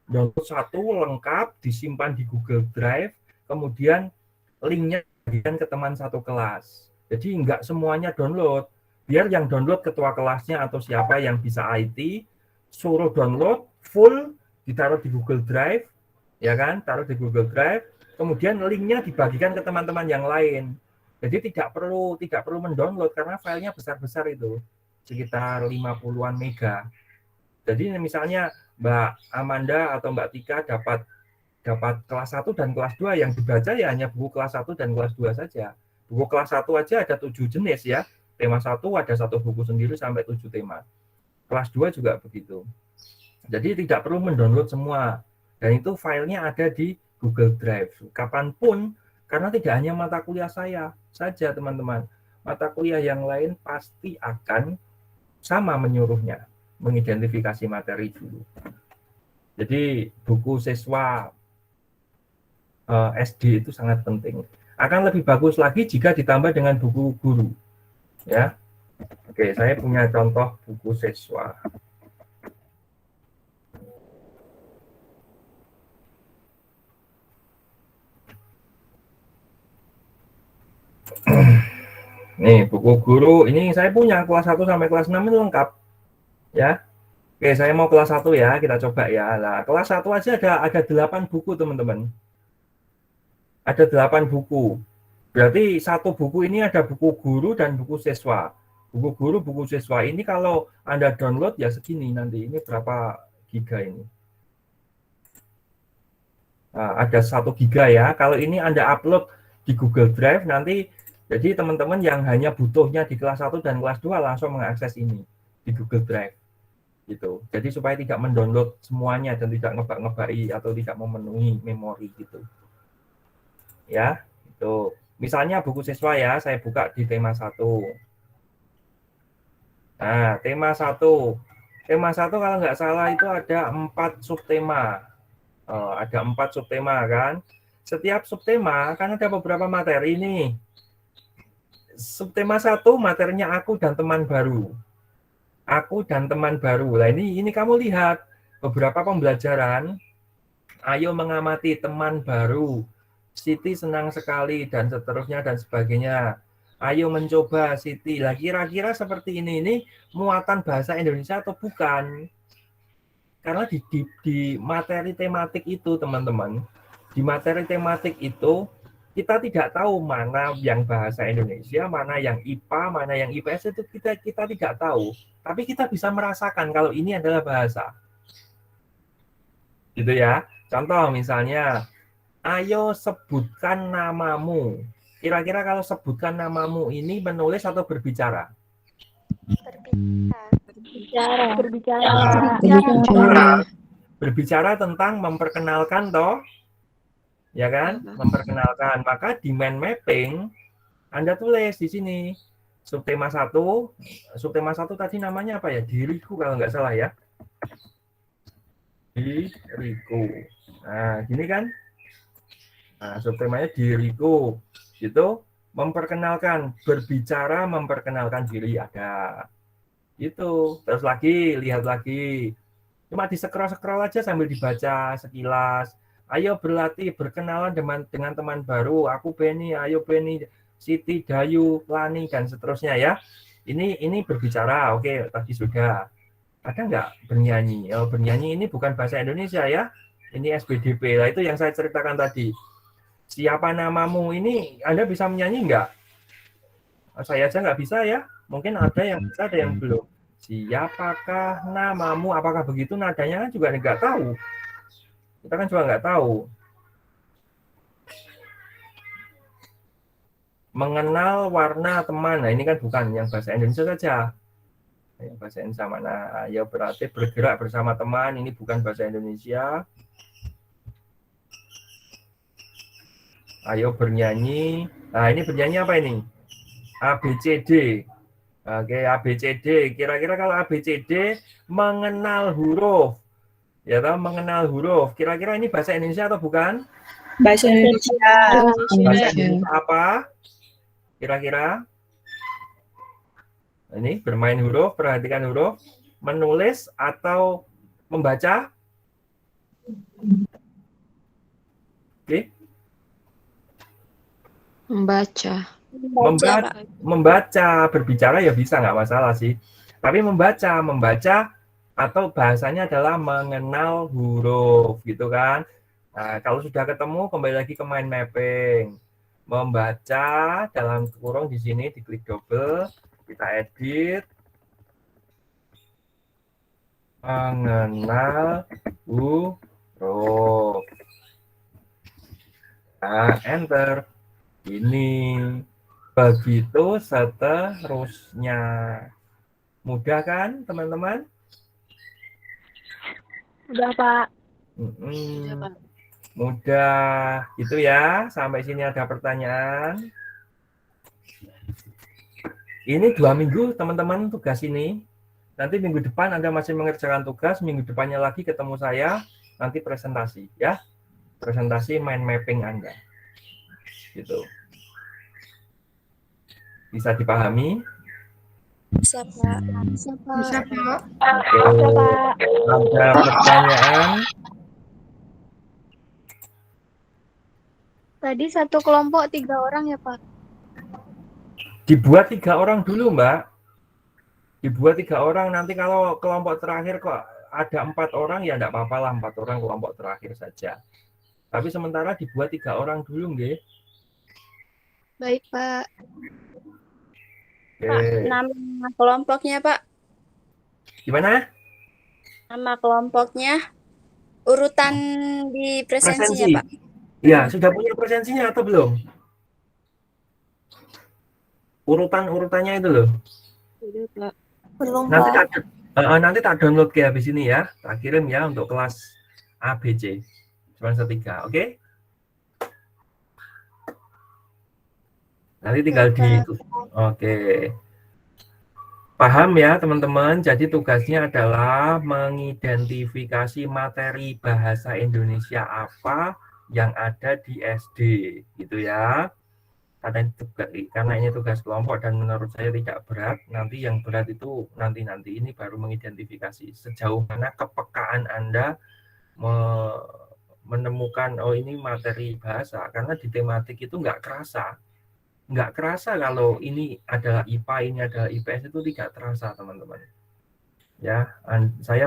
S1: Download satu lengkap, disimpan di Google Drive, kemudian linknya bagikan ke teman satu kelas. Jadi enggak semuanya download. Biar yang download ketua kelasnya atau siapa yang bisa IT, suruh download full, ditaruh di Google Drive, ya kan? Taruh di Google Drive, kemudian linknya dibagikan ke teman-teman yang lain. Jadi tidak perlu mendownload karena filenya besar-besar itu, sekitar 50-an mega. Jadi misalnya Mbak Amanda atau Mbak Tika dapat kelas 1 dan kelas 2, yang dibaca ya hanya buku kelas 1 dan kelas 2 saja. Buku kelas 1 aja ada 7 jenis ya. Tema 1 ada 1 buku sendiri sampai 7 tema. Kelas 2 juga begitu. Jadi tidak perlu mendownload semua. Dan itu filenya ada di Google Drive. Kapanpun, karena tidak hanya mata kuliah saya saja teman-teman. Mata kuliah yang lain pasti akan sama menyuruhnya. Mengidentifikasi materi dulu. Jadi buku siswa SD itu sangat penting. Akan lebih bagus lagi jika ditambah dengan buku guru. Ya. Oke, saya punya contoh buku siswa. Nih, buku guru ini saya punya kelas 1 sampai kelas 6 ini lengkap. Ya. Oke, saya mau kelas 1 ya, kita coba ya. Nah, kelas 1 aja ada 8 buku, teman-teman. Ada 8 buku. Berarti satu buku ini ada buku guru dan buku siswa. Buku guru, buku siswa ini kalau Anda download ya segini nanti. Ini berapa giga ini? Nah, ada 1 giga ya. Kalau ini Anda upload di Google Drive nanti, jadi teman-teman yang hanya butuhnya di kelas 1 dan kelas 2 langsung mengakses ini di Google Drive. Gitu. Jadi supaya tidak mendownload semuanya dan tidak ngebak-ngebai atau tidak memenuhi memori gitu. Ya, itu. Misalnya buku siswa ya, saya buka di tema 1. Nah, tema 1. Tema 1 kalau nggak salah itu ada 4 subtema. Ada 4 subtema kan. Setiap subtema kan ada beberapa materi nih. Subtema 1 materinya aku dan teman baru. Aku dan teman baru. Nah, ini kamu lihat beberapa pembelajaran. Ayo mengamati teman baru. Siti senang sekali dan seterusnya dan sebagainya. Ayo mencoba Siti. Lah kira-kira seperti ini muatan bahasa Indonesia atau bukan? Karena di materi tematik itu teman-teman, di materi tematik itu kita tidak tahu mana yang bahasa Indonesia, mana yang IPA, mana yang IPS, itu kita tidak tahu. Tapi kita bisa merasakan kalau ini adalah bahasa. Gitu ya. Contoh misalnya, ayo sebutkan namamu. Kira-kira kalau sebutkan namamu ini menulis atau berbicara? Berbicara tentang memperkenalkan toh, ya kan? Memperkenalkan. Maka di mind mapping Anda tulis di sini subtema 1. Subtema 1 tadi namanya apa ya? Diriku kalau nggak salah ya. Diriku. Nah, gini kan? Nah, subtemanya diriku. Gitu. memperkenalkan, berbicara, memperkenalkan diri ada. Itu. Terus lagi, lihat lagi. Cuma di-scroll-scroll aja sambil dibaca sekilas. Ayo berlatih, berkenalan dengan teman baru. Aku Beni, ayo Beni, Siti, Dayu, Lani, dan seterusnya ya. Ini berbicara, oke, tadi sudah. Ada nggak bernyanyi? Oh, bernyanyi ini bukan bahasa Indonesia ya. Ini SBDP. Nah, itu yang saya ceritakan tadi. Siapa namamu ini, Anda bisa menyanyi nggak? Saya aja nggak bisa ya. Mungkin ada yang bisa, ada yang belum. Siapakah namamu? Apakah begitu nadanya kan juga nggak tahu. Kita kan juga nggak tahu. Mengenal warna teman. Nah, ini kan bukan yang bahasa Indonesia saja. Yang bahasa Indonesia mana? Ayo berarti bergerak bersama teman. Ini bukan bahasa Indonesia. Ayo bernyanyi. Nah, ini bernyanyi apa ini? ABCD. Oke, ABCD. Kira-kira kalau ABCD mengenal huruf. Ya tahu mengenal huruf. Kira-kira ini bahasa Indonesia atau bukan?
S5: Bahasa Indonesia.
S1: Bahasa Indonesia apa? Kira-kira? Ini bermain huruf, perhatikan huruf, menulis atau membaca? Oke. Membaca, berbicara ya bisa, nggak masalah sih. Tapi membaca atau bahasanya adalah mengenal huruf, gitu kan. Nah, kalau sudah ketemu, kembali lagi ke mind mapping. Membaca dalam kurung di sini, diklik double, kita edit. Mengenal huruf. Nah, enter. Ini. Begitu seterusnya. Mudah kan, teman-teman?
S4: Udah, Pak.
S1: Mudah. Itu ya. Sampai sini ada pertanyaan. Ini 2 minggu, teman-teman, tugas ini. Nanti minggu depan Anda masih mengerjakan tugas. Minggu depannya lagi ketemu saya. Nanti presentasi, ya. Presentasi mind mapping Anda. Gitu. Bisa dipahami?
S2: Bisa, Pak. Bisa, Pak.
S5: Bisa, Pak.
S1: Ada pertanyaan?
S4: Tadi satu kelompok 3 orang ya, Pak?
S1: Dibuat 3 orang dulu, Mbak. Dibuat 3 orang. Nanti kalau kelompok terakhir kok ada 4 orang, ya enggak apa-apa lah 4 orang kelompok terakhir saja. Tapi sementara dibuat 3 orang dulu, nggih.
S2: Baik, Pak.
S1: Oke.
S6: Pak, nama kelompoknya, Pak.
S1: Gimana?
S6: Nama kelompoknya, urutan di presensinya, Pak.
S1: Ya, sudah punya presensinya atau belum? Urutannya itu loh.
S2: Belum,
S1: Nanti
S2: Pak.
S1: nanti tak download ke habis ini ya. Tak kirim ya untuk kelas ABC. Semester 3, oke? Nanti tinggal di oke. Paham ya, teman-teman? Jadi tugasnya adalah mengidentifikasi materi bahasa Indonesia apa yang ada di SD, gitu ya. Karena ini tugas kelompok dan menurut saya tidak berat. Nanti yang berat itu nanti ini baru mengidentifikasi sejauh mana kepekaan Anda menemukan oh ini materi bahasa, karena di tematik itu nggak kerasa kalau ini adalah IPA, ini adalah IPS, itu tidak terasa, teman-teman. Ya, saya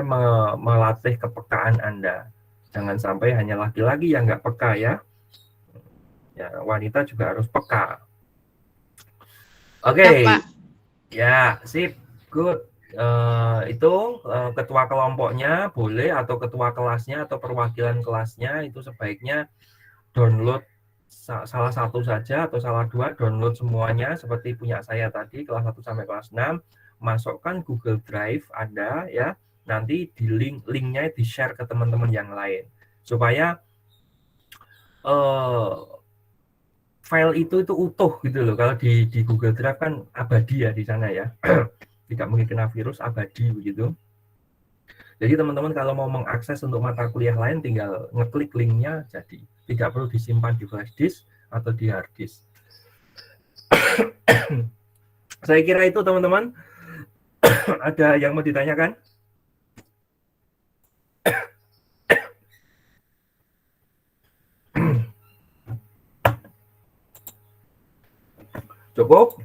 S1: melatih kepekaan Anda. Jangan sampai hanya laki-laki yang nggak peka ya. Ya, wanita juga harus peka. Oke. Ya, sip. Good. Itu ketua kelompoknya boleh, atau ketua kelasnya atau perwakilan kelasnya itu sebaiknya download salah satu saja atau salah 2, download semuanya seperti punya saya tadi kelas 1 sampai kelas 6, masukkan Google Drive Anda ya. Nanti di linknya di-share ke teman-teman yang lain supaya file itu utuh gitu loh. Kalau di Google Drive kan abadi ya di sana ya. Tidak mungkin kena virus, abadi begitu. Jadi teman-teman kalau mau mengakses untuk mata kuliah lain tinggal ngeklik linknya, jadi tidak perlu disimpan di flash disk atau di hard disk. Saya kira itu teman-teman. Ada yang mau ditanyakan? Cukup?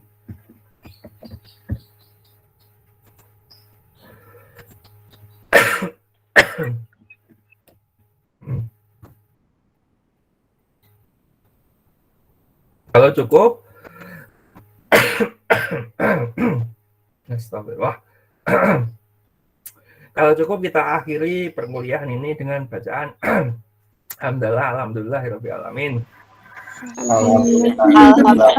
S1: Kalau cukup, astagfirullah. Kalau cukup kita akhiri perkuliahan ini dengan bacaan alhamdulillahirabbil alamin.
S2: Alhamdulillah.